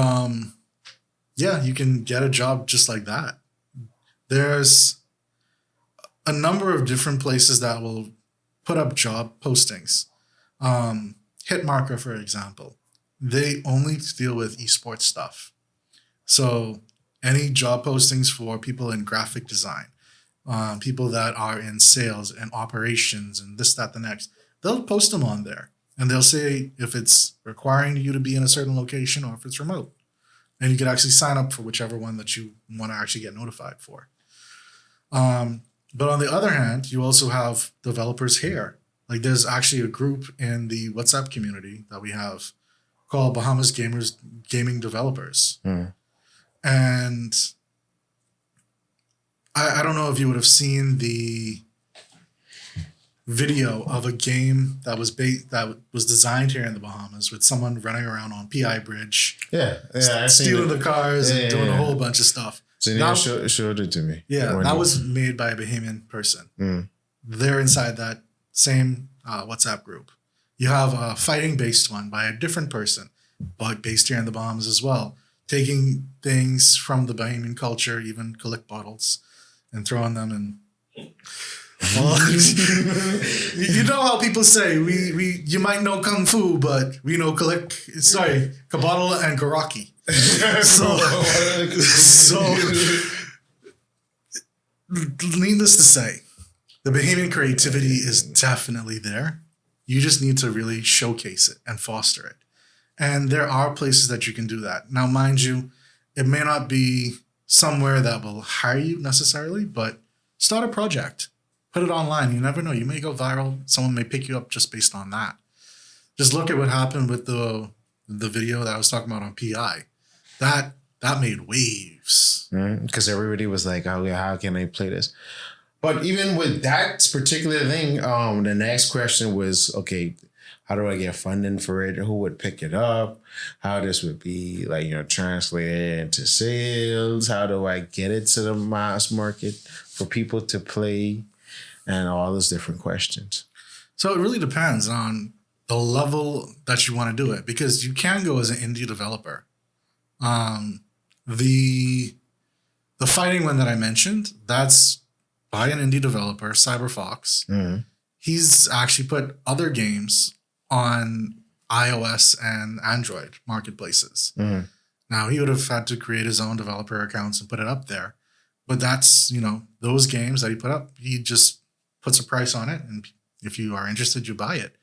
[SPEAKER 2] yeah, you can get a job just like that. There's a number of different places that will put up job postings. Hitmarker, for example, they only deal with esports stuff. So any job postings for people in graphic design, people that are in sales and operations and this, that, the next, they'll post them on there. And they'll say if it's requiring you to be in a certain location or if it's remote. And you can actually sign up for whichever one that you want to actually get notified for. But on the other hand, you also have developers here. Like there's actually a group in the WhatsApp community that we have called Bahamas Gaming Developers. And I don't know if you would have seen the video of a game that was designed here in the Bahamas with someone running around on PI Bridge. Stealing the cars and doing a whole bunch of stuff.
[SPEAKER 1] So you showed it to me.
[SPEAKER 2] Yeah, that was made by a Bahamian person. They're inside that same WhatsApp group. You have a fighting-based one by a different person, but based here in the Bahamas as well, taking things from the Bahamian culture, even Kalik bottles, and throwing them in. Well, you know how people say you might know kung fu, but we know kabadal and karate. So needless to say, the Bahamian creativity is definitely there. You just need to really showcase it and foster it. And there are places that you can do that. Now, mind you, it may not be somewhere that will hire you necessarily, but start a project. Put it online. You never know. You may go viral. Someone may pick you up just based on that. Just look at what happened with the video that I was talking about on PI. That made waves.
[SPEAKER 1] Because everybody was like, oh, yeah, how can I play this? But even with that particular thing, the next question was, okay, how do I get funding for it? Who would pick it up? How this would be translated into sales? How do I get it to the mass market for people to play? And all those different questions.
[SPEAKER 2] So it really depends on the level that you want to do it, because you can go as an indie developer. The fighting one that I mentioned, that's by an indie developer, CyberFox.
[SPEAKER 1] Mm-hmm.
[SPEAKER 2] He's actually put other games on iOS and Android marketplaces.
[SPEAKER 1] Mm-hmm. Now,
[SPEAKER 2] he would have had to create his own developer accounts and put it up there. But that's, those games that he put up, he just puts a price on it. And if you are interested, you buy it.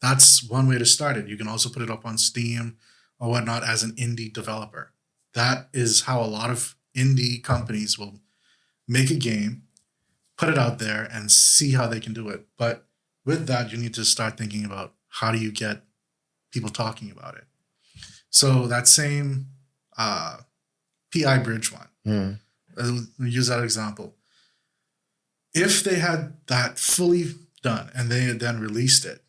[SPEAKER 2] That's one way to start it. You can also put it up on Steam or whatnot as an indie developer. That is how a lot of indie companies will make a game, put it out there, and see how they can do it. But with that, you need to start thinking about how do you get people talking about it. So that same PI Bridge one, I'll use that example. If they had that fully done and they had then released it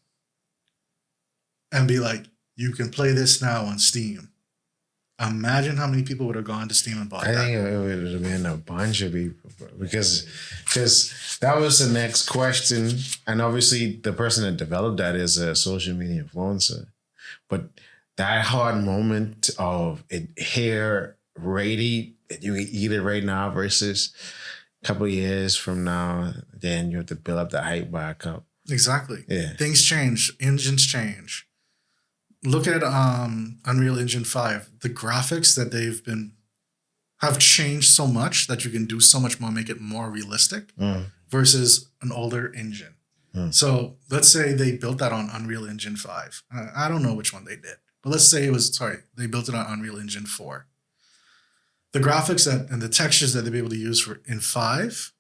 [SPEAKER 2] and be like, you can play this now on Steam, imagine how many people would have gone to Steam and bought that.
[SPEAKER 1] I think it would have been a bunch of people because that was the next question. And obviously the person that developed that is a social media influencer. But that hard moment of it here ready, you can eat it right now versus a couple of years from now, then you have to build up the hype back up.
[SPEAKER 2] Exactly.
[SPEAKER 1] Yeah.
[SPEAKER 2] Things change. Engines change. Look at Unreal Engine 5. The graphics that have changed so much that you can do so much more, make it more realistic versus an older engine. So let's say they built that on Unreal Engine 5. I don't know which one they did, but let's say they built it on Unreal Engine 4. The graphics and the textures that they'll be able to use in 5,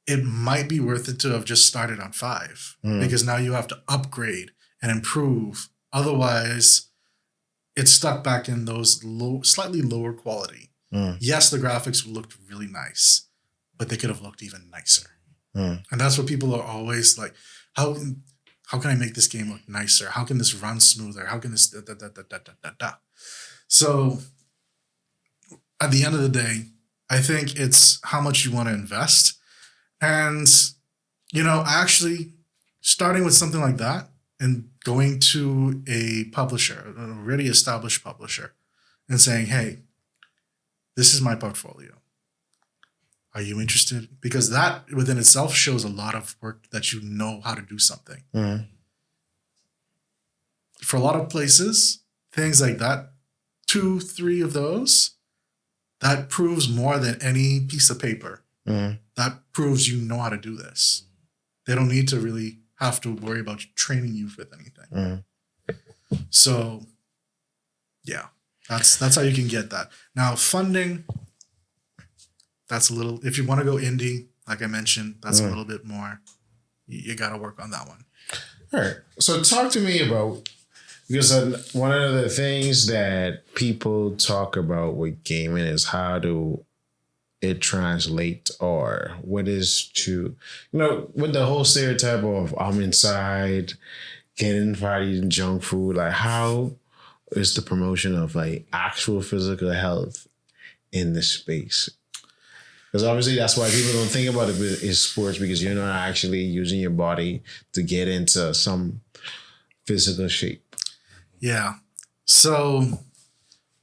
[SPEAKER 2] it might be worth it to have just started on 5 because now you have to upgrade and improve. Otherwise, it's stuck back in those slightly lower quality. Yes, the graphics looked really nice, but they could have looked even nicer. And that's what people are always like, how can I make this game look nicer? How can this run smoother? How can this da. So at the end of the day, I think it's how much you want to invest. And, actually starting with something like that and going to a publisher, an already established publisher, and saying, hey, this is my portfolio. Are you interested? Because that within itself shows a lot of work that you know how to do something. For a lot of places, things like that, 2, 3 of those, that proves more than any piece of paper. That proves you know how to do this. They don't need to really have to worry about training you with anything. So, yeah, that's how you can get that. Now, funding, that's a little, if you want to go indie, like I mentioned, that's a little bit more, you got to work on that one.
[SPEAKER 1] All right. So talk to me about, because one of the things that people talk about with gaming is how do it translate, or what is to, with the whole stereotype of I'm inside, getting eating junk food, like how is the promotion of like actual physical health in this space? Because obviously that's why people don't think about it as sports, because you're not actually using your body to get into some physical shape.
[SPEAKER 2] Yeah. So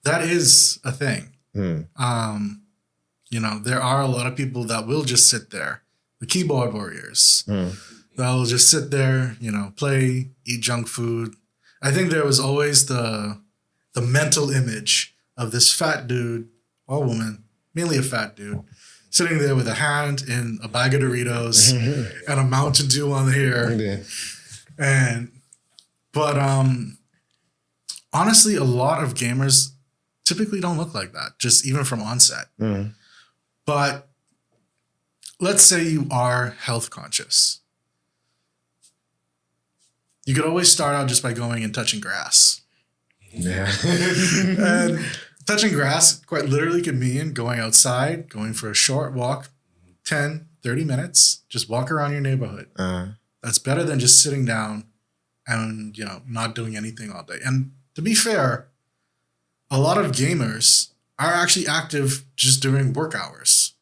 [SPEAKER 2] that is a thing. There are a lot of people that will just sit there, the keyboard warriors. They'll just sit there, play, eat junk food. I think there was always the mental image of this fat dude or woman, mainly a fat dude, sitting there with a hand in a bag of Doritos and a Mountain Dew on the hair. And But honestly, a lot of gamers typically don't look like that, just even from onset. But let's say you are health conscious. You could always start out just by going and touching grass.
[SPEAKER 1] Yeah.
[SPEAKER 2] And touching grass quite literally could mean going outside, going for a short walk, 10, 30 minutes, just walk around your neighborhood. That's better than just sitting down and, not doing anything all day. And to be fair, a lot of gamers are actually active just during work hours.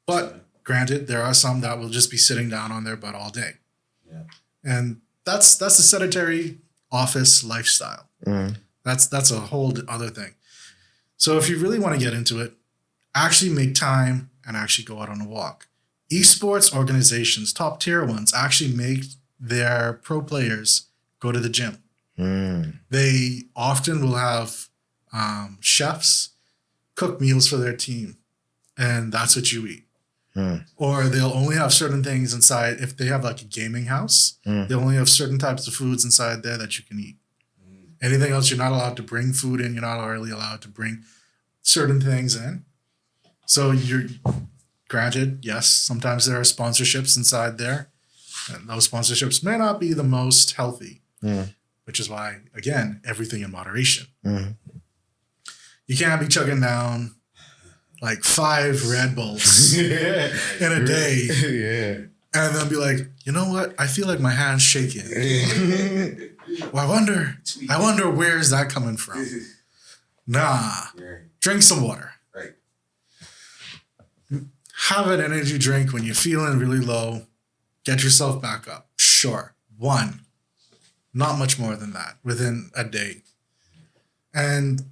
[SPEAKER 2] But granted, there are some that will just be sitting down on their butt all day.
[SPEAKER 5] Yeah.
[SPEAKER 2] And that's a sedentary office lifestyle. That's a whole other thing. So if you really want to get into it, actually make time and actually go out on a walk. Esports organizations, top tier ones, actually make their pro players go to the gym. They often will have chefs cook meals for their team, and that's what you eat. Or they'll only have certain things inside. If they have like a gaming house, they'll only have certain types of foods inside there that you can eat. Anything else, you're not allowed to bring food in. You're not really allowed to bring certain things in. So you're granted, yes, sometimes there are sponsorships inside there. And those sponsorships may not be the most healthy, which is why, again, everything in moderation. You can't be chugging down like 5 Red Bulls in a day and then be like, you know what? I feel like my hand's shaking. Well, I wonder where's that coming from? Nah. Drink some water.
[SPEAKER 5] Right.
[SPEAKER 2] Have an energy drink when you're feeling really low. Get yourself back up. Sure. 1. Not much more than that within a day. And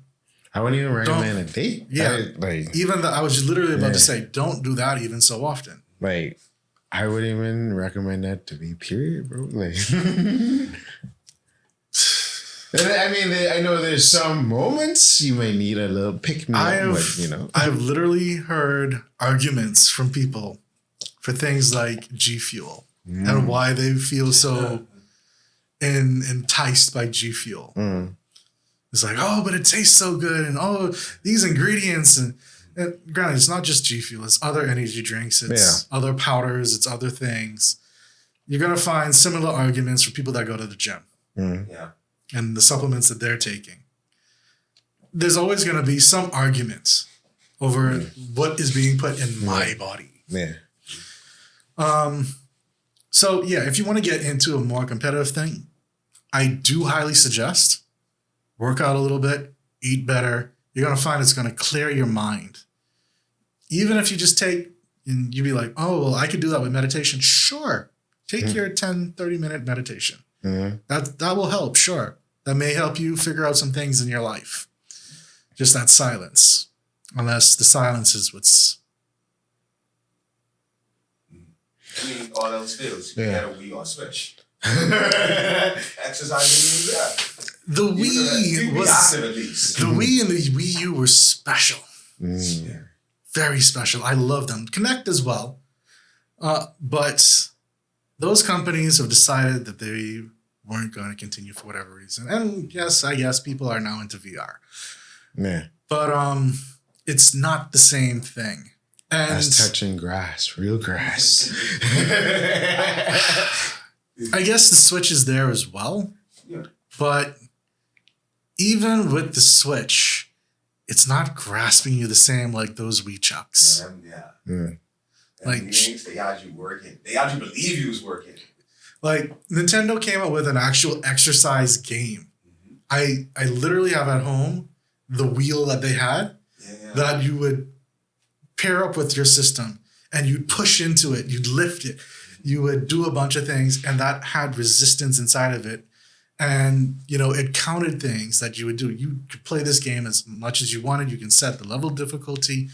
[SPEAKER 1] I wouldn't even recommend a date.
[SPEAKER 2] Yeah. I was literally about to say, don't do that even so often.
[SPEAKER 1] Like, I wouldn't even recommend that to be period, bro. Like, I mean, I know there's some moments you may need a little pick-me-up,
[SPEAKER 2] I've literally heard arguments from people for things like G Fuel and why they feel so enticed by G Fuel. It's like, oh, but it tastes so good, and oh, these ingredients, and granted, it's not just G Fuel, it's other energy drinks, it's other powders, it's other things. You're gonna find similar arguments for people that go to the gym. And the supplements that they're taking. There's always gonna be some arguments over what is being put in my body. So yeah, if you want to get into a more competitive thing, I do highly suggest work out a little bit, eat better. You're going to find it's going to clear your mind. Even if you just take, and you'd be like, oh, well, I could do that with meditation. Sure. Take your 10, 30-minute meditation. That will help, sure. That may help you figure out some things in your life. Just that silence. Unless the silence is what's...
[SPEAKER 5] I mean, all else fails. You got a Wii or Switch. Exercise do that.
[SPEAKER 2] The Wii was... The Wii and the Wii U were special. Very special. I love them. Connect as well. But those companies have decided that they weren't going to continue for whatever reason. And yes, I guess people are now into VR. But it's not the same thing. And
[SPEAKER 1] that's touching grass, real grass.
[SPEAKER 2] I guess the Switch is there as well. But even with the Switch, it's not grasping you the same like those Wii Chucks.
[SPEAKER 5] Like they had you working. They had you believe you was working.
[SPEAKER 2] Like Nintendo came out with an actual exercise game. I literally have at home the wheel that they had that you would pair up with your system and you'd push into it, you'd lift it, you would do a bunch of things, and that had resistance inside of it. And, it counted things that you would do. You could play this game as much as you wanted. You can set the level difficulty.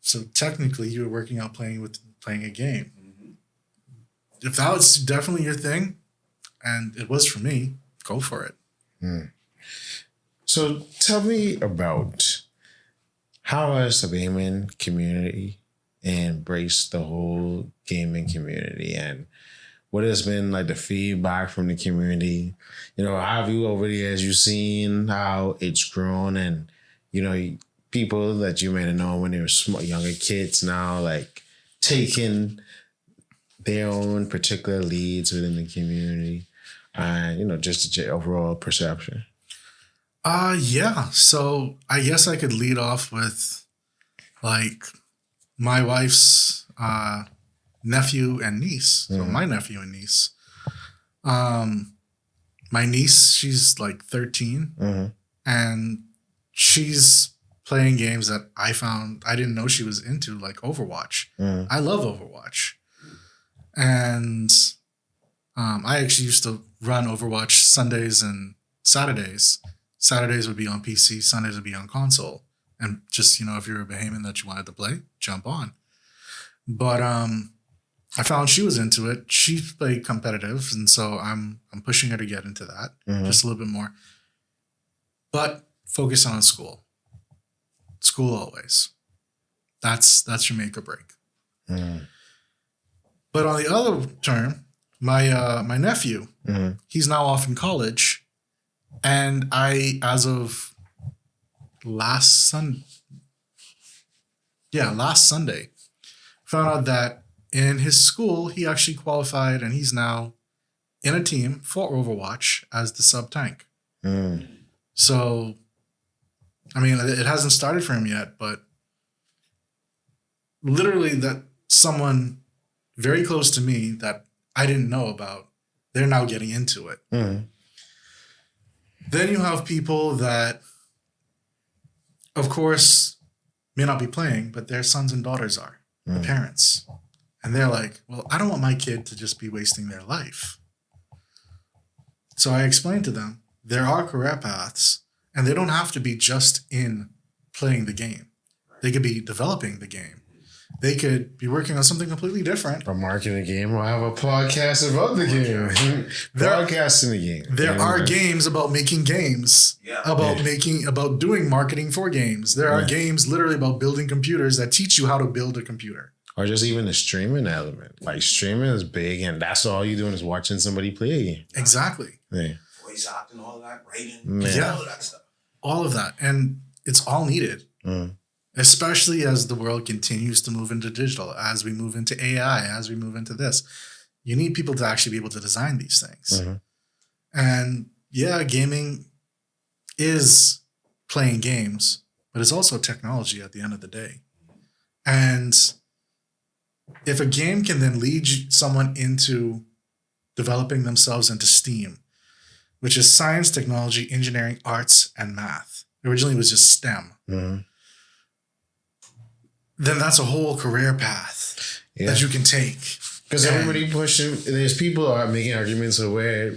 [SPEAKER 2] So technically, you were working out playing a game. If that was definitely your thing, and it was for me, go for it.
[SPEAKER 1] So tell me about how has the Bahamian community embraced the whole gaming community, and what has been like the feedback from the community? You know, have you over the years you seen how it's grown, and you know, people that you may have known when they were younger kids now like taking their own particular leads within the community, and you know, just the overall perception.
[SPEAKER 2] Yeah. So I guess I could lead off with like my wife's nephew and niece. So my nephew and niece. My niece, she's like 13, and she's playing games that I didn't know she was into, like Overwatch. I love Overwatch. And I actually used to run Overwatch Sundays and Saturdays. Saturdays would be on PC, Sundays would be on console. And just, you know, if you're a Bahamian that you wanted to play, jump on. But I found she was into it. She played competitive, and so I'm pushing her to get into that just a little bit more. But focus on school. School always. That's your make or break. But on the other term, my nephew, he's now off in college, and I, as of last Sunday, found out that in his school he actually qualified, and he's now in a team for Overwatch as the sub tank. So, I mean, it hasn't started for him yet, but literally that someone very close to me that I didn't know about, they're now getting into it. Then you have people that, of course, may not be playing, but their sons and daughters are, the parents. And they're like, well, I don't want my kid to just be wasting their life. So I explained to them, there are career paths, and they don't have to be just in playing the game. They could be developing the game. They could be working on something completely different.
[SPEAKER 1] Or marketing the game, or have a podcast about the game. Broadcasting the game.
[SPEAKER 2] There are games about making games. About doing marketing for games. There are games literally about building computers that teach you how to build a computer.
[SPEAKER 1] Or just even the streaming element. Like streaming is big, and that's all you're doing is watching somebody play a game.
[SPEAKER 2] Exactly.
[SPEAKER 1] Yeah.
[SPEAKER 5] Voice acting, all of that, writing, all of that stuff.
[SPEAKER 2] All of that. And it's all needed. Especially as the world continues to move into digital, as we move into AI, as we move into this. You need people to actually be able to design these things. And yeah, gaming is playing games, but it's also technology at the end of the day. And if a game can then lead someone into developing themselves into STEAM, which is science, technology, engineering, arts, and math. Originally it was just STEM. Then that's a whole career path that you can take.
[SPEAKER 1] Because everybody pushing, there's people are making arguments of where,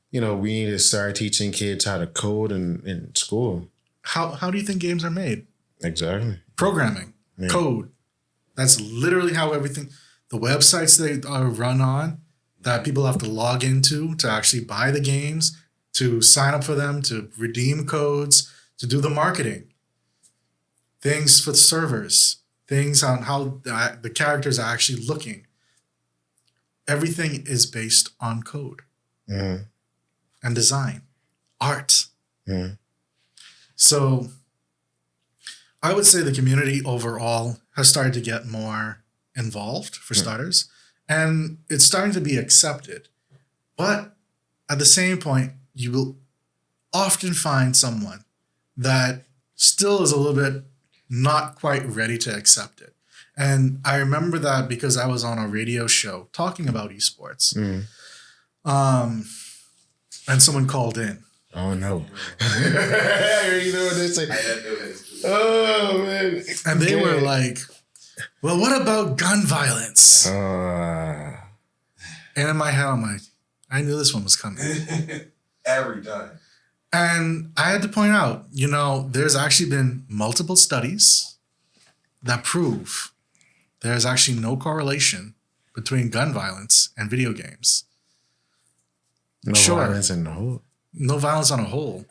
[SPEAKER 1] you know, we need to start teaching kids how to code in school.
[SPEAKER 2] How do you think games are made?
[SPEAKER 1] Exactly.
[SPEAKER 2] Programming, code. That's literally how everything, the websites they are run on, that people have to log into to actually buy the games, to sign up for them, to redeem codes, to do the marketing. Things for the servers. Things on how the characters are actually looking. Everything is based on code and design, art. So I would say the community overall has started to get more involved, for starters, and it's starting to be accepted. But at the same point, you will often find someone that still is a little bit not quite ready to accept it. And I remember that because I was on a radio show talking about esports. And someone called in.
[SPEAKER 1] Oh, no. You know what they say? Oh, man.
[SPEAKER 2] And they were like, well, what about gun violence? And in my head, I'm like, I knew this one was coming.
[SPEAKER 5] Every time.
[SPEAKER 2] And I had to point out, you know, there's actually been multiple studies that prove there's actually no correlation between gun violence and video games.
[SPEAKER 1] No violence in the whole.
[SPEAKER 2] No violence on a whole.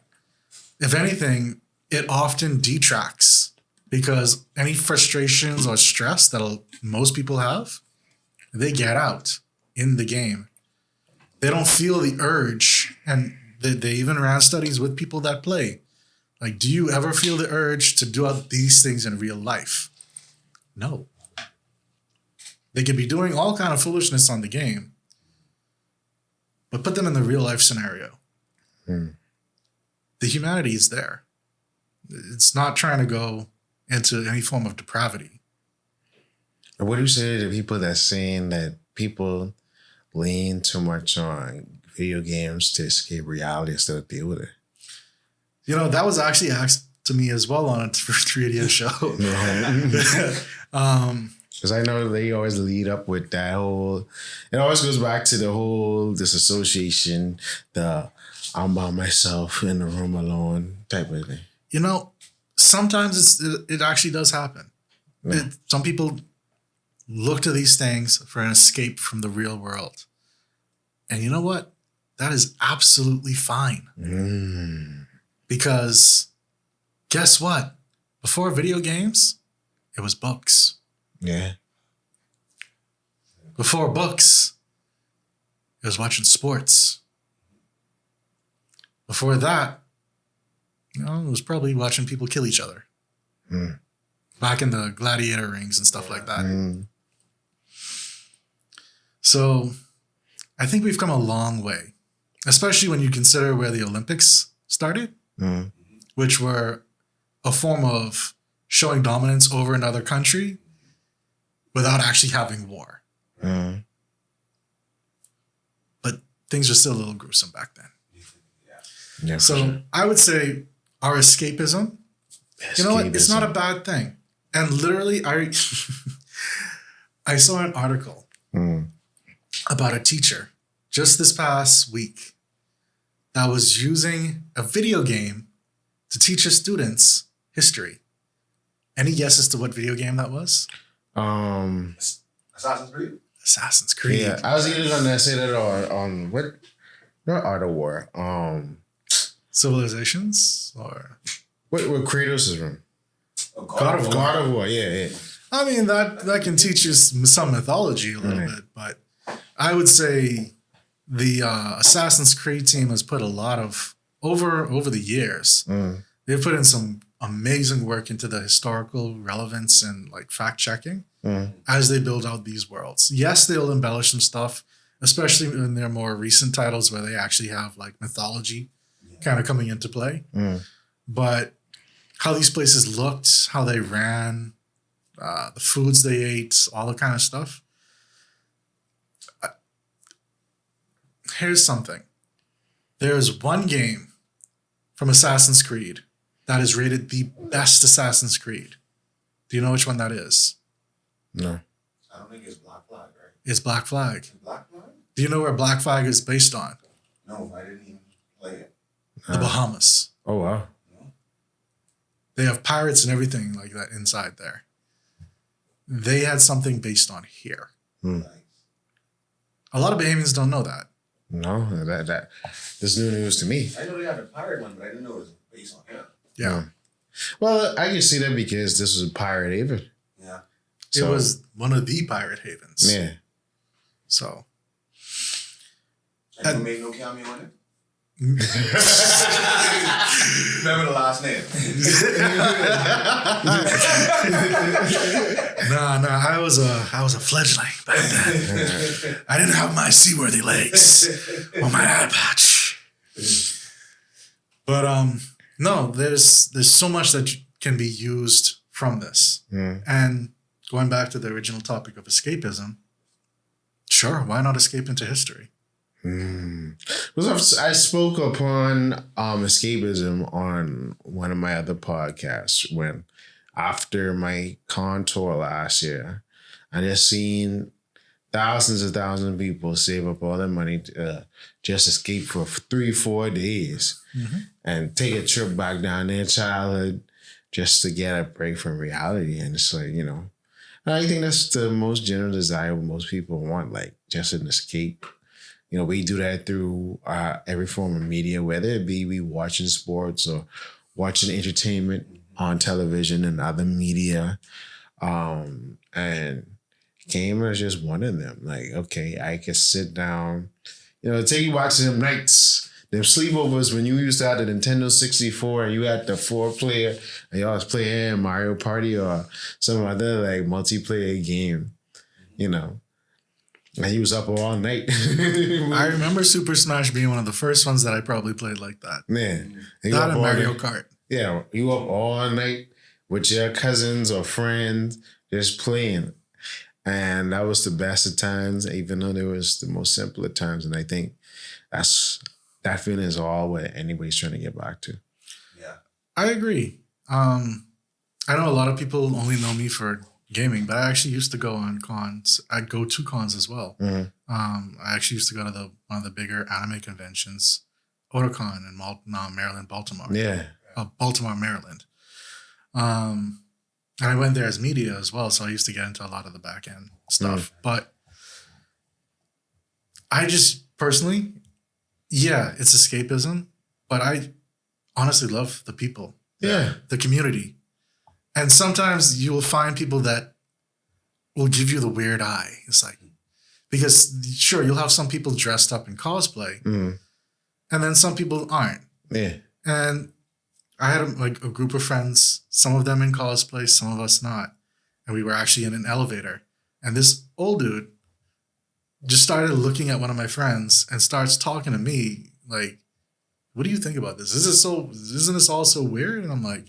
[SPEAKER 2] If anything, it often detracts because any frustrations or stress that most people have, they get out in the game they don't feel the urge. And they even ran studies with people that play. Like, do you ever feel the urge to do these things in real life? No. They could be doing all kind of foolishness on the game, but put them in the real life scenario. The humanity is there. It's not trying to go into any form of depravity.
[SPEAKER 1] What do you say to people that's saying that people lean too much on video games to escape reality instead of deal with it?
[SPEAKER 2] You know, that was actually asked to me as well on a 3ADS show.
[SPEAKER 1] Because I know they always lead up with that whole, it always goes back to the whole disassociation, the I'm by myself in the room alone type of thing.
[SPEAKER 2] You know, sometimes it actually does happen.
[SPEAKER 1] Yeah.
[SPEAKER 2] Some people look to these things for an escape from the real world. And you know what? That is absolutely fine. Because guess what? Before video games, it was books.
[SPEAKER 1] Yeah.
[SPEAKER 2] Before books, it was watching sports. Before that, you know, it was probably watching people kill each other. Back in the gladiator rings and stuff like that. So I think we've come a long way, especially when you consider where the Olympics started, which were a form of showing dominance over another country without actually having war. But things were still a little gruesome back then.
[SPEAKER 1] Yeah.
[SPEAKER 2] So
[SPEAKER 1] Sure.
[SPEAKER 2] I would say our escapism, you know what? It's not a bad thing. And literally, I saw an article about a teacher just this past week that was using a video game to teach his students history. Any guesses to what video game that was?
[SPEAKER 5] Assassin's Creed?
[SPEAKER 2] Assassin's Creed.
[SPEAKER 1] Yeah, I was either gonna say that or on what? Not Art of War.
[SPEAKER 2] Civilizations or
[SPEAKER 1] What Kratos is from?
[SPEAKER 2] God of War.
[SPEAKER 1] God of War. Yeah.
[SPEAKER 2] I mean, that can teach you some mythology a little bit, but I would say the Assassin's Creed team has put a lot of over the years. They've put in some amazing work into the historical relevance and like fact checking as they build out these worlds. Yes, they'll embellish some stuff, especially in their more recent titles where they actually have like mythology kind of coming into play. But how these places looked, how they ran, the foods they ate, all that kind of stuff. Here's something. There's one game from Assassin's Creed that is rated the best Assassin's Creed. Do you know which one that is?
[SPEAKER 1] No.
[SPEAKER 5] I don't think it's Black Flag, right?
[SPEAKER 2] It's Black Flag.
[SPEAKER 5] Black Flag?
[SPEAKER 2] Do you know where Black Flag is based on?
[SPEAKER 5] No, I didn't even play it.
[SPEAKER 2] The Bahamas.
[SPEAKER 1] Oh wow.
[SPEAKER 2] They have pirates and everything like that inside there. They had something based on here.
[SPEAKER 5] Nice.
[SPEAKER 2] A lot of Bahamians don't know that.
[SPEAKER 1] No, that this new news to me.
[SPEAKER 5] I know they had a pirate one, but I didn't know it was based on him.
[SPEAKER 2] Yeah.
[SPEAKER 1] Well, I can see that because this was a pirate haven.
[SPEAKER 5] Yeah.
[SPEAKER 2] It was one of the pirate havens.
[SPEAKER 1] Yeah.
[SPEAKER 2] So.
[SPEAKER 5] And you made no cameo in it? Remember the last name.
[SPEAKER 2] Nah, I was a fledgling back then. I didn't have my seaworthy legs or my eye patch. But no, there's so much that can be used from this. And going back to the original topic of escapism, sure, why not escape into history?
[SPEAKER 1] I spoke upon escapism on one of my other podcasts when after my con tour last year, I just seen thousands and thousands of people save up all their money to just escape for 3-4 days and take a trip back down their childhood just to get a break from reality. And it's like, you know, I think that's the most general desire most people want, like just an escape. You know, we do that through every form of media, whether it be we watching sports or watching entertainment on television and other media. And game is just one of them. Like, okay, I can sit down, take you watching them nights, them sleepovers when you used to have the Nintendo 64 and you had the 4-player and y'all was playing Mario Party or some other like multiplayer game, and he was up all night.
[SPEAKER 2] I remember Super Smash being one of the first ones that I probably played like that.
[SPEAKER 1] Man.
[SPEAKER 2] That and Mario Kart.
[SPEAKER 1] Yeah, you up all night with your cousins or friends just playing. And that was the best of times, even though there was the most simpler times. And I think that feeling is all what anybody's trying to get back to.
[SPEAKER 5] Yeah.
[SPEAKER 2] I agree. I know a lot of people only know me for gaming, but I actually used to go on cons. I'd go to cons as well.
[SPEAKER 1] Mm-hmm.
[SPEAKER 2] I actually used to go to one of the bigger anime conventions, Otakon in Maryland, Baltimore.
[SPEAKER 1] Yeah.
[SPEAKER 2] Baltimore, Maryland. And I went there as media as well, so I used to get into a lot of the back end stuff. But I just personally, it's escapism, but I honestly love the people.
[SPEAKER 1] Yeah.
[SPEAKER 2] The community. And sometimes you will find people that will give you the weird eye. It's like, because sure, you'll have some people dressed up in cosplay, and then some people aren't.
[SPEAKER 1] Yeah.
[SPEAKER 2] And I had a group of friends, some of them in cosplay, some of us not. And we were actually in an elevator. And this old dude just started looking at one of my friends and starts talking to me like, what do you think about this? Isn't this all so weird? And I'm like,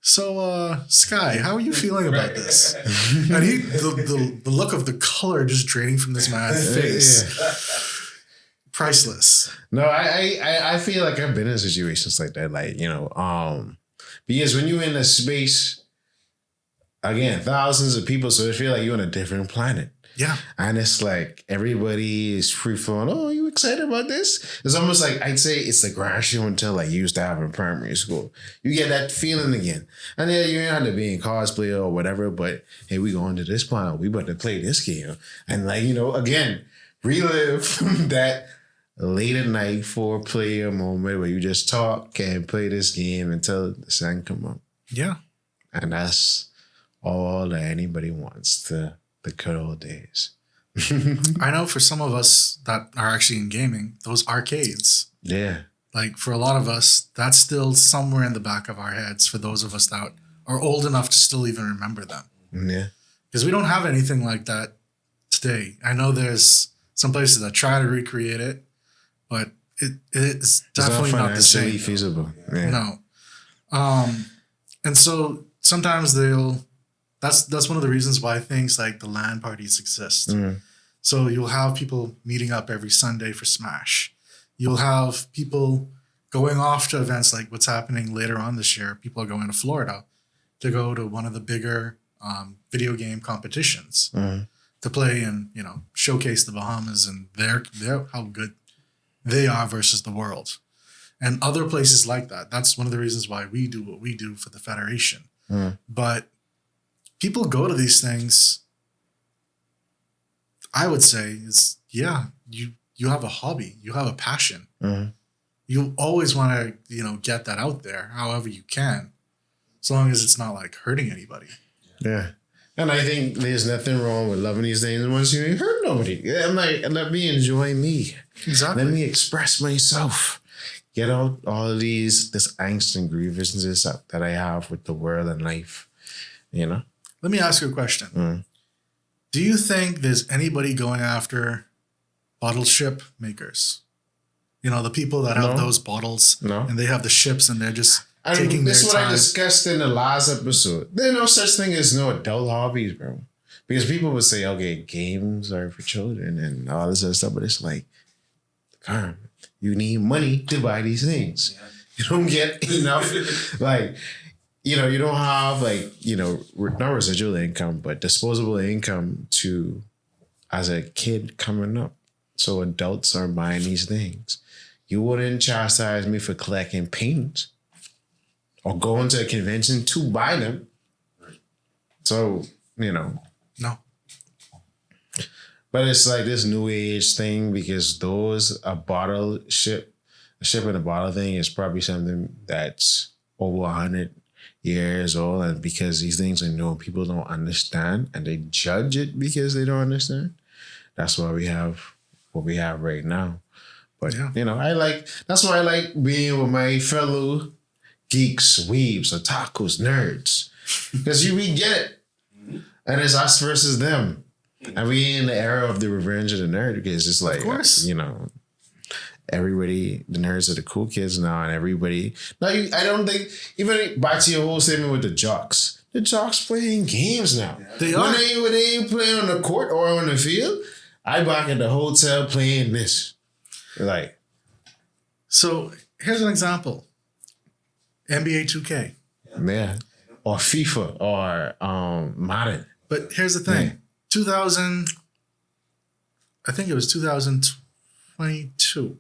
[SPEAKER 2] so, Sky, how are you feeling about this? And the look of the color just draining from this man's face. Priceless.
[SPEAKER 1] No, I feel like I've been in situations like that, because when you're in a space, again, thousands of people, so it feel like you're on a different planet.
[SPEAKER 2] Yeah.
[SPEAKER 1] And it's like everybody is free flowing. Oh, you excited about this? It's almost like I'd say it's the ground show until like you used to have in primary school. You get that feeling again. And then you don't have to be in cosplay or whatever, but hey, we going to this planet. We about to play this game. And again, relive that late at night 4-player moment where you just talk and play this game until the sun come up.
[SPEAKER 2] Yeah.
[SPEAKER 1] And that's all that anybody wants, the good old days.
[SPEAKER 2] I know for some of us that are actually in gaming, those arcades.
[SPEAKER 1] Yeah.
[SPEAKER 2] Like for a lot of us, that's still somewhere in the back of our heads for those of us that are old enough to still even remember them.
[SPEAKER 1] Yeah.
[SPEAKER 2] Because we don't have anything like that today. I know there's some places that try to recreate it, but it's definitely not the same.
[SPEAKER 1] Feasible. Yeah.
[SPEAKER 2] No. And so sometimes that's one of the reasons why things like the LAN parties exist. So you'll have people meeting up every Sunday for Smash. You'll have people going off to events like what's happening later on this year. People are going to Florida to go to one of the bigger video game competitions to play and showcase the Bahamas and their how good they are versus the world. And other places like that. That's one of the reasons why we do what we do for the Federation. But people go to these things, I would say, is you have a hobby, you have a passion. You always want to, get that out there however you can, as long as it's not like hurting anybody.
[SPEAKER 1] Yeah. And I think there's nothing wrong with loving these things once you ain't hurt nobody. I'm like, let me enjoy me.
[SPEAKER 2] Exactly.
[SPEAKER 1] Let me express myself. Get out all of this angst and grievances that I have with the world and life, Let
[SPEAKER 2] me ask you a question. Do you think there's anybody going after bottle ship makers? The people that have those bottles and they have the ships and they're just taking their time.
[SPEAKER 1] This is what I discussed in the last episode. There's no such thing as no adult hobbies, bro. Because people would say, okay, games are for children and all this other stuff, but it's like, Carm, you need money to buy these things. Yeah. You don't get enough, you don't have not residual income, but disposable income as a kid coming up. So adults are buying these things. You wouldn't chastise me for collecting paintings or going to a convention to buy them. So,
[SPEAKER 2] No.
[SPEAKER 1] But it's like this new age thing because a ship in a bottle thing is probably something that's over 100 years old. And because these things are new, people don't understand and they judge it because they don't understand. That's why we have what we have right now. But
[SPEAKER 2] Yeah.
[SPEAKER 1] you know, that's why I like being with my fellow geeks, weebs, otakus, nerds. Because we get it. And it's us versus them. And we in the era of the revenge of the nerd, because it's like,
[SPEAKER 2] course.
[SPEAKER 1] you know, everybody, the nerds are the cool kids now, and everybody. Now, I don't think, even back to your whole statement with the jocks playing games now.
[SPEAKER 2] They
[SPEAKER 1] when
[SPEAKER 2] are.
[SPEAKER 1] When they ain't playing on the court or on the field, I back at the hotel playing this. Like.
[SPEAKER 2] So here's an example. NBA 2K.
[SPEAKER 1] Yeah. Or FIFA or Madden.
[SPEAKER 2] But here's the thing.
[SPEAKER 1] Yeah.
[SPEAKER 2] 2000, I think it was 2022.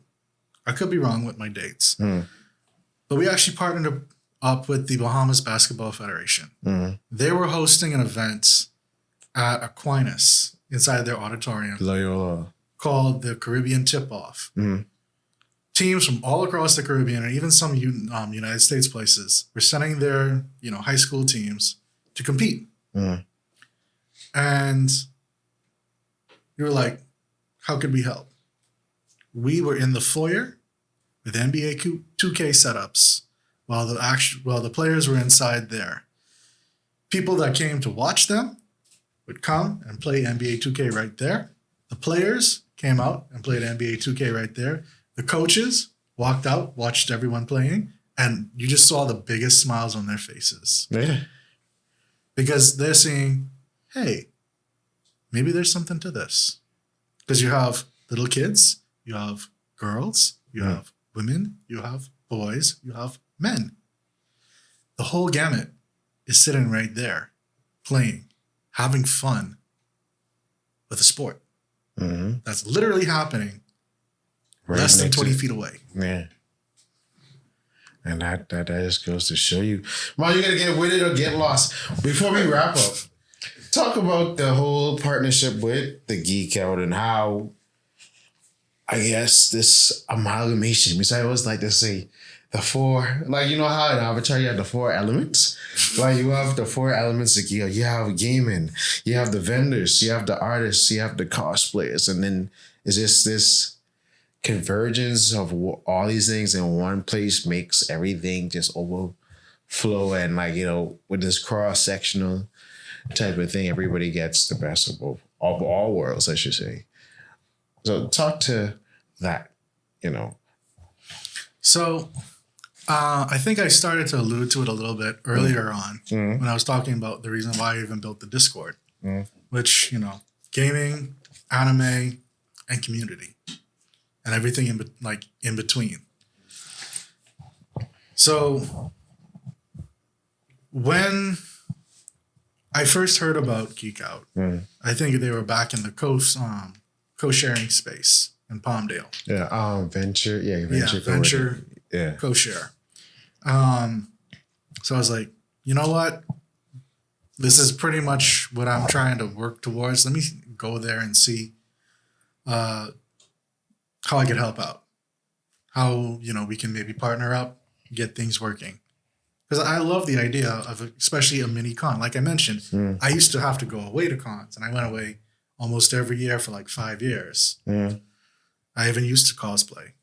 [SPEAKER 2] I could be wrong with my dates. But we actually partnered up with the Bahamas Basketball Federation. They were hosting an event at Aquinas inside their auditorium
[SPEAKER 1] Loyola.
[SPEAKER 2] called the Caribbean Tip-Off. Teams from all across the Caribbean and even some United States places were sending their high school teams to compete. And you were like, how could we help? We were in the foyer with NBA 2K setups while the players were inside there. People that came to watch them would come and play NBA 2K right there. The players came out and played NBA 2K right there. The coaches walked out, watched everyone playing, and you just saw the biggest smiles on their faces.
[SPEAKER 1] Yeah.
[SPEAKER 2] Because they're seeing, hey, maybe there's something to this. Because you have little kids, you have girls, you have women, you have boys, you have men. The whole gamut is sitting right there, playing, having fun with a sport. That's literally happening less than 20 feet away.
[SPEAKER 1] Yeah. And that just goes to show you, Mom, you gotta get with it or get lost. Before we wrap up, talk about the whole partnership with the Geek Out and how, I guess, this amalgamation, which I always like to say, the four, like, you know how in Avatar you have the four elements? Like, you have the four elements of Geek Out. You have gaming, you have the vendors, you have the artists, you have the cosplayers, and then it's just this convergence of all these things in one place makes everything just overflow, and like, with this cross-sectional type of thing, everybody gets the best of all worlds, I should say. So talk to that,
[SPEAKER 2] So I think I started to allude to it a little bit earlier on when I was talking about the reason why I even built the Discord, which, gaming, anime, and community. And everything in between. So when I first heard about Geek Out, I think they were back in the co-sharing space in Palmdale.
[SPEAKER 1] Yeah, Venture. Yeah,
[SPEAKER 2] Venture.
[SPEAKER 1] Yeah.
[SPEAKER 2] Co-share. So I was like, you know what? This is pretty much what I'm trying to work towards. Let me go there and see how I could help out, how, we can maybe partner up, get things working. Because I love the idea of especially a mini con. Like I mentioned, I used to have to go away to cons, and I went away almost every year for like 5 years. I even used to cosplay.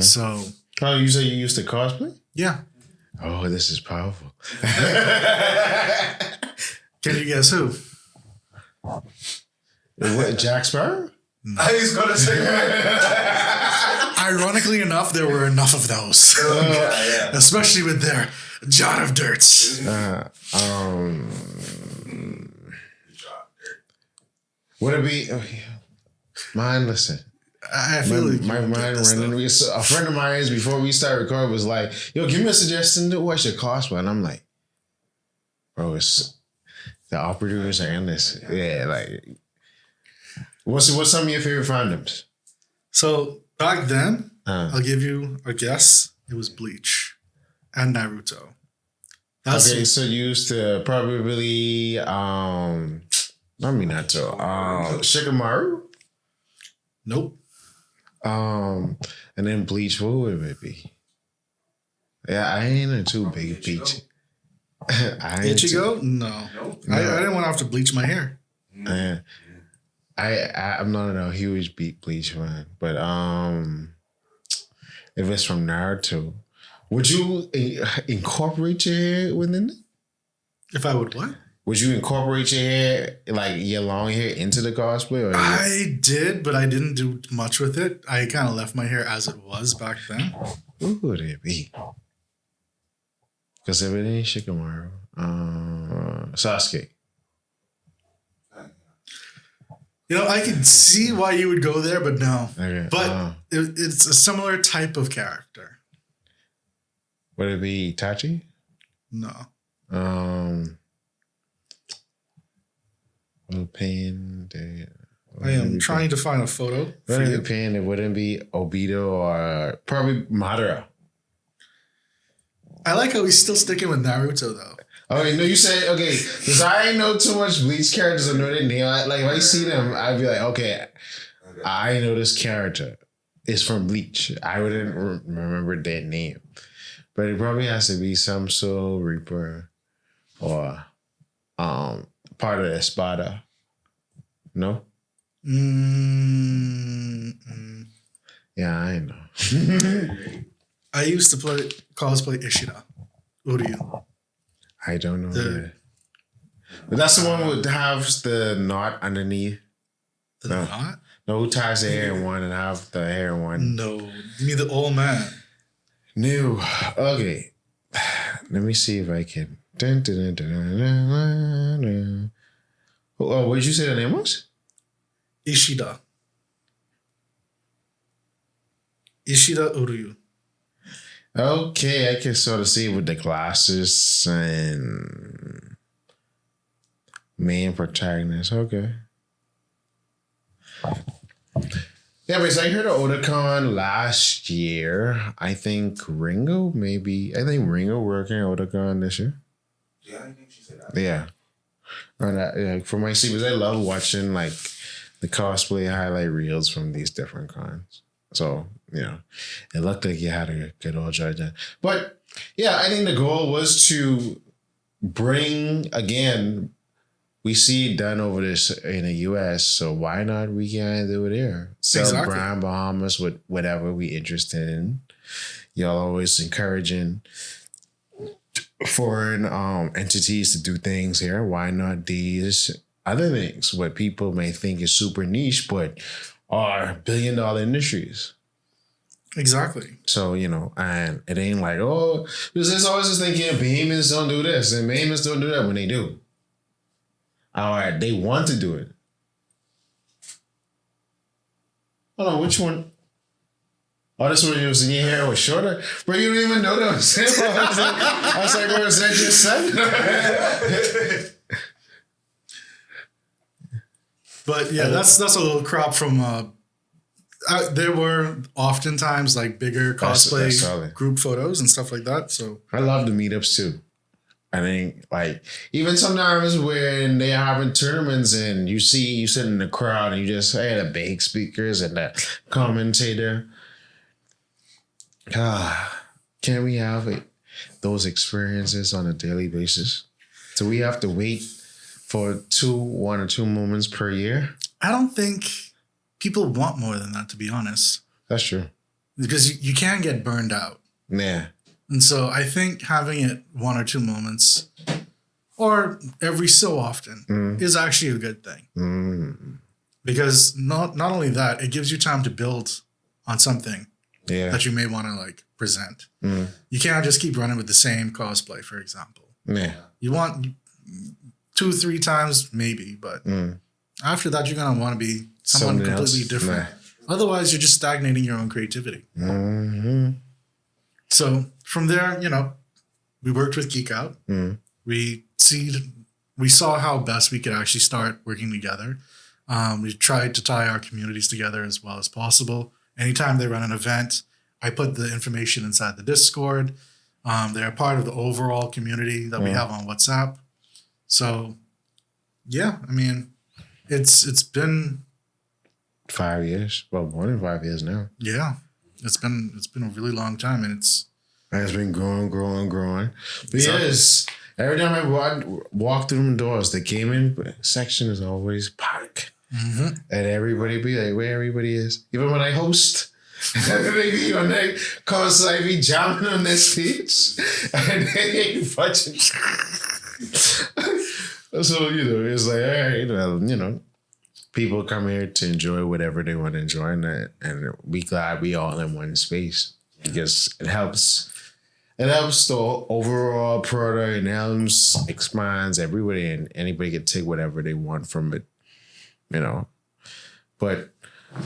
[SPEAKER 2] So.
[SPEAKER 1] Oh, you say you used to cosplay?
[SPEAKER 2] Yeah.
[SPEAKER 1] Oh, this is powerful.
[SPEAKER 2] Can you guess who?
[SPEAKER 1] What, Jack Sparrow?
[SPEAKER 5] I was going to say that.
[SPEAKER 2] Ironically enough, there were enough of those.
[SPEAKER 5] Yeah.
[SPEAKER 2] Especially with their John of Dirts.
[SPEAKER 1] Would it be... Oh, yeah. Mine, listen.
[SPEAKER 2] I feel like
[SPEAKER 1] my mind running. A friend of mine, before we started recording, was like, yo, give me a suggestion to watch the cosplay. And I'm like, bro, it's the operators are in this. Yeah, like... What's some of your favorite fandoms?
[SPEAKER 2] So back then, I'll give you a guess. It was Bleach and Naruto.
[SPEAKER 1] Okay, so you used to probably Minato. Shikamaru?
[SPEAKER 2] Nope.
[SPEAKER 1] And then Bleach, what would it be? Yeah, I ain't into big Bleach.
[SPEAKER 2] Ichigo? No. I didn't want to have to bleach my hair.
[SPEAKER 1] I'm not a huge Bleach fan, but if it's from Naruto, would you incorporate your hair within it?
[SPEAKER 2] If I would what?
[SPEAKER 1] Would you incorporate your hair, like your long hair, into the cosplay? Or
[SPEAKER 2] I did, but I didn't do much with it. I kind of left my hair as it was back then.
[SPEAKER 1] Who would it be? Because if it ain't Shikamaru, Sasuke.
[SPEAKER 2] You know, I can see why you would go there, but no.
[SPEAKER 1] Okay.
[SPEAKER 2] But it's a similar type of character.
[SPEAKER 1] Would it be Itachi?
[SPEAKER 2] No.
[SPEAKER 1] Pain.
[SPEAKER 2] I am trying to find a photo.
[SPEAKER 1] Wouldn't it be Pain? It wouldn't be Obito or probably Madara.
[SPEAKER 2] I like how he's still sticking with Naruto, though.
[SPEAKER 1] Oh, no, you said, okay, because I ain't know too much Bleach characters. I know their name. Like, if I see them, I'd be like, okay, I know this character is from Bleach. I wouldn't remember their name. But it probably has to be some Soul Reaper or part of Espada. No? Yeah, I know.
[SPEAKER 2] I used to cosplay Ishida. Uryu.
[SPEAKER 1] I don't know that. But that's the one who would have the knot underneath.
[SPEAKER 2] The knot?
[SPEAKER 1] No, who ties the hair in one and have the hair in one.
[SPEAKER 2] No. You mean the old man?
[SPEAKER 1] No. Okay. Let me see if I can. Oh, what did you say the name was?
[SPEAKER 2] Ishida. Ishida Uryu.
[SPEAKER 1] Okay, I can sort of see with the glasses and main protagonist. Okay. Yeah, but I heard of Otakon last year. I think Ringo working at Otakon this year.
[SPEAKER 5] Yeah, I think she said that.
[SPEAKER 1] Yeah. For my because I love watching like the cosplay highlight reels from these different cons. So, it looked like you had a good old judge. But yeah, I think the goal was to bring, again, we see it done over this in the US, so why not we can do it here? Sell brand Bahamas with whatever we interested in. Y'all always encouraging foreign entities to do things here. Why not these other things, what people may think is super niche, but are billion-dollar industries.
[SPEAKER 2] Exactly.
[SPEAKER 1] So, and it ain't like, there's always this thing, Bahamians don't do this and Bahamians don't do that when they do. All right, they want to do it. Hold on, which one? Oh, this one you was in your hair was shorter? But you didn't even know that was him. I was like, what was that just said?
[SPEAKER 2] But yeah, that's a little crop from. There were oftentimes like bigger cosplay group photos and stuff like that. So
[SPEAKER 1] I love the meetups too. I think like even sometimes when they're having tournaments and you sit in the crowd and you just the big speakers and the commentator. Can we have those experiences on a daily basis? Do we have to wait for 1 or 2 moments per year?
[SPEAKER 2] I don't think people want more than that, to be honest.
[SPEAKER 1] That's true.
[SPEAKER 2] Because you can get burned out.
[SPEAKER 1] Yeah.
[SPEAKER 2] And so I think having it 1 or 2 moments or every so often is actually a good thing. Because not only that, it gives you time to build on something that you may want to like present. You can't just keep running with the same cosplay, for example.
[SPEAKER 1] Yeah.
[SPEAKER 2] You want 2-3 times maybe, but after that, you're going to want to be someone completely else. Different. Nah. Otherwise, you're just stagnating your own creativity. So from there, we worked with Geek Out. We saw how best we could actually start working together. We tried to tie our communities together as well as possible. Anytime they run an event, I put the information inside the Discord. They're part of the overall community that we have on WhatsApp. So, yeah, I mean, it's been
[SPEAKER 1] 5 years. Well, more than 5 years now.
[SPEAKER 2] Yeah, it's been a really long time, and it's
[SPEAKER 1] been growing. But yes, every time I walk through them doors, the gaming section is always packed.
[SPEAKER 2] Mm-hmm.
[SPEAKER 1] And everybody be like, where everybody is. Even when I host, they be on that concert, I be jamming on that stage. And they ain't watching. So, it's like, all right, well, people come here to enjoy whatever they want to enjoy. And we glad we all in one space. Because it helps. It helps the overall product and helps, expands everybody, and anybody can take whatever they want from it, But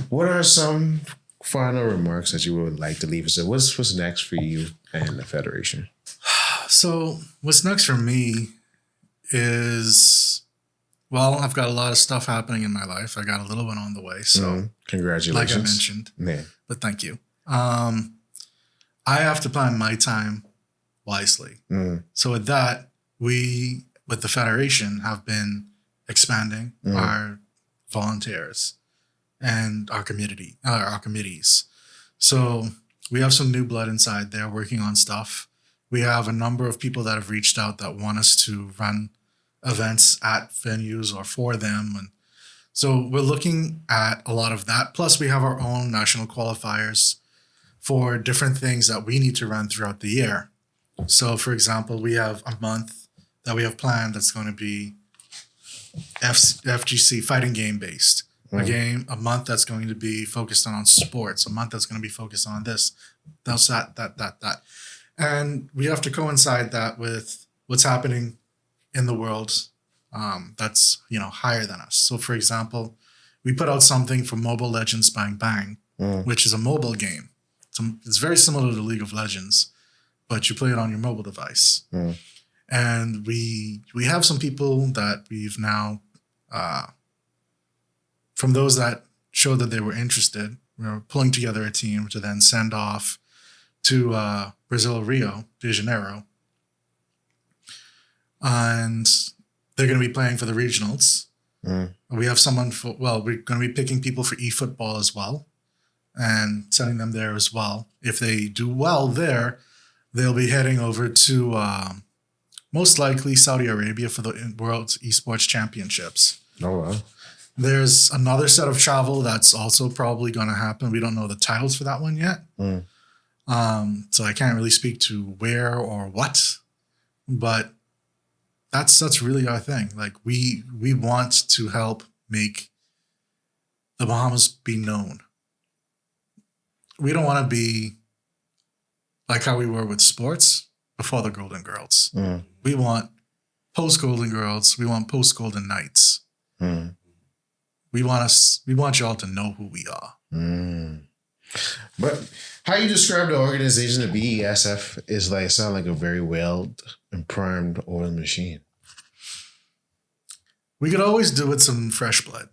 [SPEAKER 1] what are some final remarks that you would like to leave us with? What's next for you and the Federation?
[SPEAKER 2] So what's next for me is, well, I've got a lot of stuff happening in my life. I got a little one on the way. So
[SPEAKER 1] congratulations.
[SPEAKER 2] Like I mentioned.
[SPEAKER 1] Yeah.
[SPEAKER 2] But thank you. I have to plan my time wisely. So with that, we, with the Federation, have been expanding our volunteers and our community, our committees. So we have some new blood inside there working on stuff. We have a number of people that have reached out that want us to run events at venues or for them. And so we're looking at a lot of that. Plus we have our own national qualifiers for different things that we need to run throughout the year. So, for example, we have a month that we have planned that's going to be FGC fighting game based. A month that's going to be focused on sports. A month that's going to be focused on this, that. And we have to coincide that with what's happening in the world that's higher than us. So, for example, we put out something for Mobile Legends Bang Bang, which is a mobile game. It's very similar to League of Legends, but you play it on your mobile device. And we have some people that we've now, from those that showed that they were interested, we're pulling together a team to then send off to Brazil, Rio de Janeiro. And they're going to be playing for the regionals. We have someone we're going to be picking people for eFootball as well, and sending them there as well. If they do well there, they'll be heading over to most likely Saudi Arabia for the World's Esports Championships.
[SPEAKER 1] Oh, wow.
[SPEAKER 2] There's another set of travel that's also probably going to happen. We don't know the titles for that one yet. So I can't really speak to where or what, but that's really our thing. Like we want to help make the Bahamas be known. We don't want to be like how we were with sports before the Golden Girls. We want post-Golden Girls. We want post-Golden Knights. We want y'all to know who we are.
[SPEAKER 1] But how you describe the organization, the BESF, is sound like a very well and primed oil machine.
[SPEAKER 2] We could always do with some fresh blood.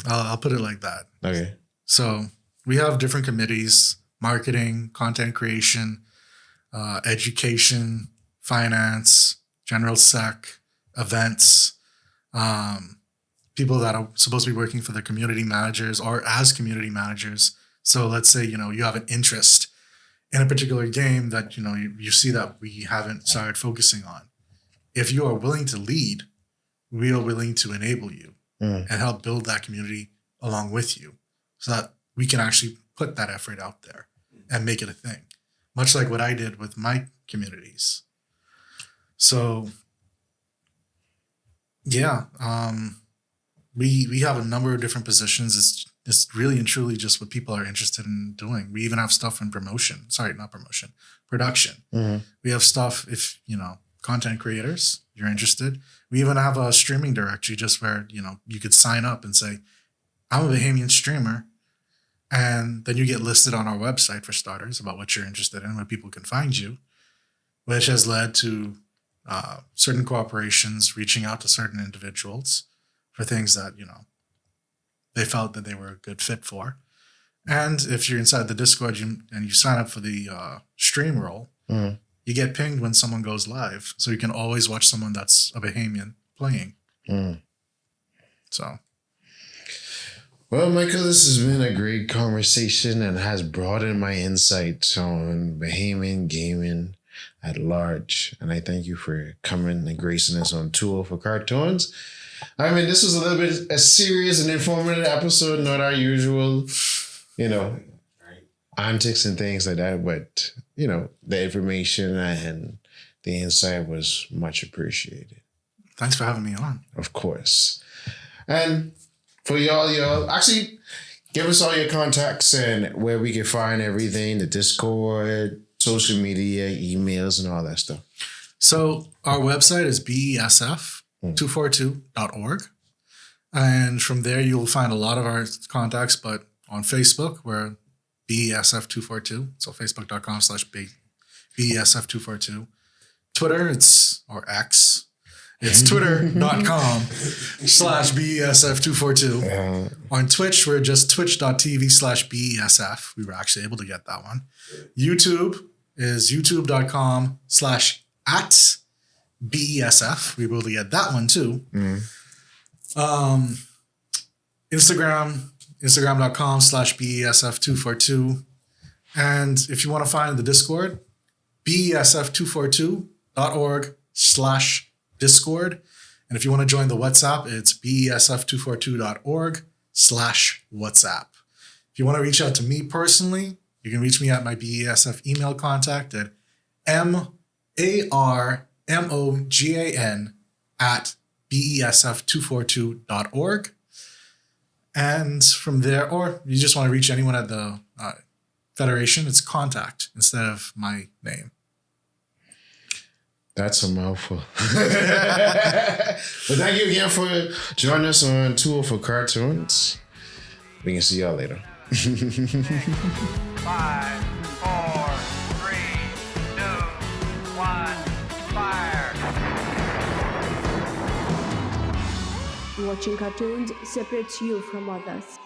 [SPEAKER 2] I'll put it like that.
[SPEAKER 1] Okay.
[SPEAKER 2] So we have different committees: marketing, content creation, education, finance, general sec, events, people that are supposed to be working for the community managers or as community managers. So let's say, you have an interest in a particular game that, you see that we haven't started focusing on. If you are willing to lead, we are willing to enable you and help build that community along with you so that we can actually put that effort out there and make it a thing, much like what I did with my communities. So, yeah, we have a number of different positions. It's really and truly just what people are interested in doing. We even have stuff in production. We have stuff if, content creators, you're interested. We even have a streaming directory just where, you could sign up and say, I'm a Bahamian streamer. And then you get listed on our website for starters about what you're interested in, where people can find you, which has led to certain corporations reaching out to certain individuals for things that, they felt that they were a good fit for. And if you're inside the Discord and you sign up for the stream role, you get pinged when someone goes live. So you can always watch someone that's a Bahamian playing. So.
[SPEAKER 1] Well, Michael, this has been a great conversation and has broadened my insights on Bahamian gaming at large. And I thank you for coming and gracing us on Tool for Cartoons. I mean, this was a little bit a serious and informative episode, not our usual, antics and things like that. But, the information and the insight was much appreciated.
[SPEAKER 2] Thanks for having me on.
[SPEAKER 1] Of course. And for y'all, actually, give us all your contacts and where we can find everything, the Discord, social media, emails, and all that stuff.
[SPEAKER 2] So our website is besf242.org. And from there, you'll find a lot of our contacts. But on Facebook, we're besf242. So facebook.com/besf242. Twitter, it's X. It's twitter.com/BESF242. On Twitch, we're just twitch.tv/BESF. We were actually able to get that one. YouTube is youtube.com/@BESF. We were able to get that one too. Instagram.com/BESF242. And if you want to find the Discord, besf242.org/Discord. And if you want to join the WhatsApp, it's besf242.org/WhatsApp. If you want to reach out to me personally, you can reach me at my BESF email contact at marmogan@besf242.org. And from there, or you just want to reach anyone at the Federation, it's contact instead of my name.
[SPEAKER 1] That's a mouthful. But thank you again for joining us on Tool for Cartoons. We can see y'all later.
[SPEAKER 3] 5, 4, 3, 2, 1, fire.
[SPEAKER 4] Watching cartoons separates you from others.